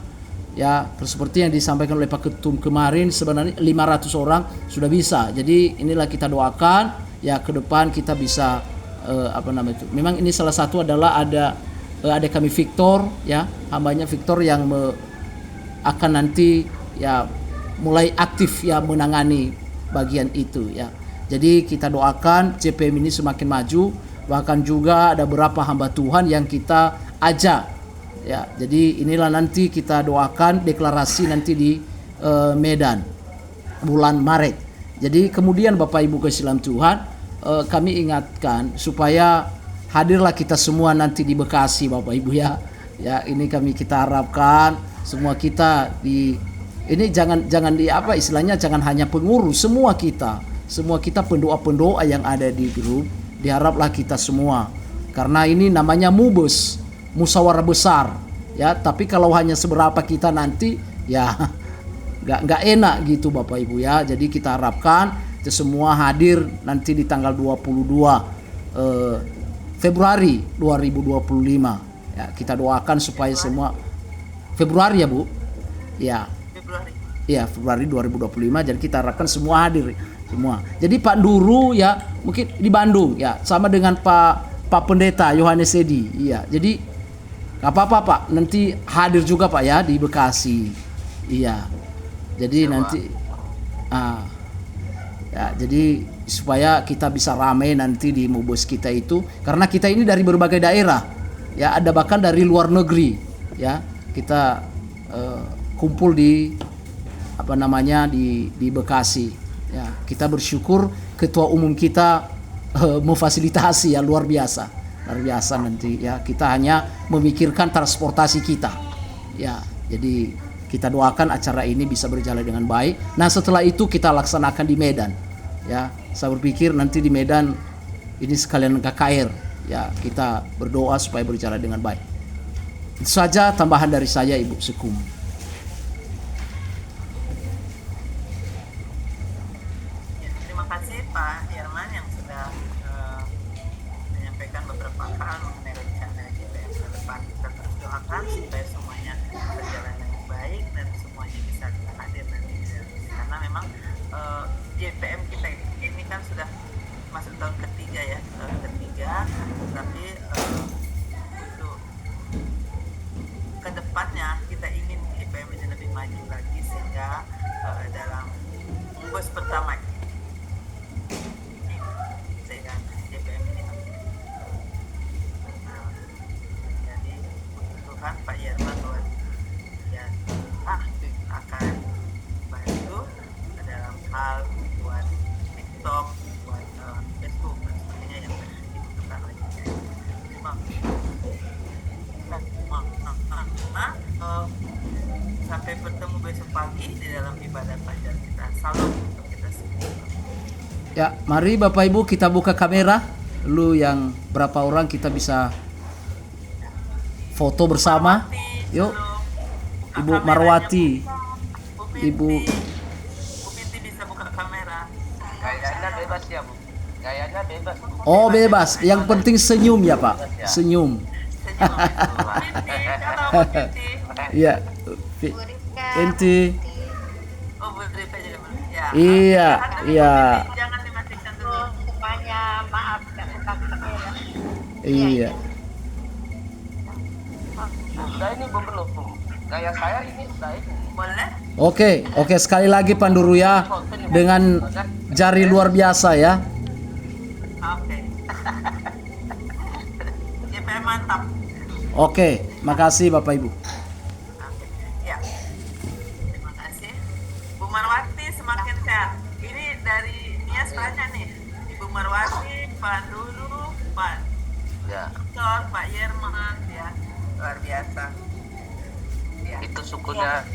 Speaker 9: ya seperti yang disampaikan oleh Pak Ketum kemarin, sebenarnya 500 orang sudah bisa. Jadi inilah kita doakan ya ke depan kita bisa memang ini salah satu adalah ada kami Victor ya, hambanya Victor yang akan nanti ya mulai aktif ya menangani bagian itu ya. Jadi kita doakan JPM ini semakin maju, bahkan juga ada beberapa hamba Tuhan yang kita ajak ya. Jadi inilah nanti kita doakan deklarasi nanti di Medan bulan Maret. Jadi kemudian Bapak Ibu kasih dalam Tuhan, kami ingatkan supaya hadirlah kita semua nanti di Bekasi Bapak Ibu ya. Ya, ini kita harapkan semua kita ini jangan istilahnya jangan hanya pengurus, semua kita pendoa-pendoa yang ada di grup, diharaplah kita semua. Karena ini namanya MUBES, musyawarah besar ya, tapi kalau hanya seberapa kita nanti ya nggak enak gitu Bapak Ibu ya. Jadi kita harapkan kita semua hadir nanti di tanggal 22 Februari 2025 ya. Kita doakan supaya semua Februari ya Bu ya, Februari 2025. Jadi kita harapkan semua hadir semua. Jadi Pak Duru ya mungkin di Bandung ya, sama dengan Pak Pendeta Yohanes Edi. Iya, jadi nggak apa-apa Pak, nanti hadir juga Pak ya di Bekasi. Iya, jadi nanti ya, jadi supaya kita bisa ramai nanti di MUBES kita itu, karena kita ini dari berbagai daerah ya, ada bahkan dari luar negeri ya. Kita kumpul di di Bekasi ya. Kita bersyukur ketua umum kita memfasilitasi ya, luar biasa nanti ya. Kita hanya memikirkan transportasi kita ya. Jadi kita doakan acara ini bisa berjalan dengan baik. Nah setelah itu kita laksanakan di Medan ya. Saya berpikir nanti di Medan ini sekalian KKR ya, kita berdoa supaya berjalan dengan baik. Itu saja tambahan dari saya Ibu Sekum.
Speaker 6: Terima kasih Pak Herman yang sudah menyampaikan beberapa hal mengenai rencana JPM ke depan. Kita terus doakan supaya semuanya berjalan dengan baik dan semuanya bisa hadir nanti. Karena memang JPM kita ini kan sudah masuk tahun ketiga ya, tapi untuk kedepannya kita ingin JPM ini lebih maju lagi sehingga dalam MUBES pertama sehingga JPM ini jadi Tuhan Pak Yerman bahwa ya akan bantu dalam hal buat TikTok, buat Facebook dan sebagainya yang dibutuhkan oleh JPM. Sampai bertemu besok pagi di dalam ibadah fajar kita. Salam untuk kita semua.
Speaker 9: Ya, mari Bapak Ibu kita buka kamera. Lu yang berapa orang kita bisa foto bersama. Yuk. Ibu Marwati. Ibu
Speaker 6: Binti bisa buka kamera.
Speaker 3: Kayaknya bebas ya Bu. Kayaknya bebas.
Speaker 9: Oh bebas. Yang penting senyum ya Pak. Senyum.
Speaker 6: Binti, halo Binti.
Speaker 9: Iya. Enti.
Speaker 6: Oh, Bu Rita juga boleh. Ya.
Speaker 9: Iya, iya.
Speaker 6: Jangan dimatikan dulu.
Speaker 1: Semuanya maaf nggak buka kamera.
Speaker 9: Iya.
Speaker 3: Sudah ini belum. Kayak saya ini sudah ini.
Speaker 6: Boleh?
Speaker 9: Oke, sekali lagi Panduru ya, dengan jari luar biasa ya.
Speaker 6: Oke. JPM mantap.
Speaker 9: Oke, makasih Bapak Ibu.
Speaker 6: Ya. Terima kasih. Bu Marwati semakin sehat. Ini dari Nias tanya nih. Ibu Marwati, Pak Dulu, Pak Dr. Pak Yerman ya. Luar biasa. Ya.
Speaker 3: Itu sukunya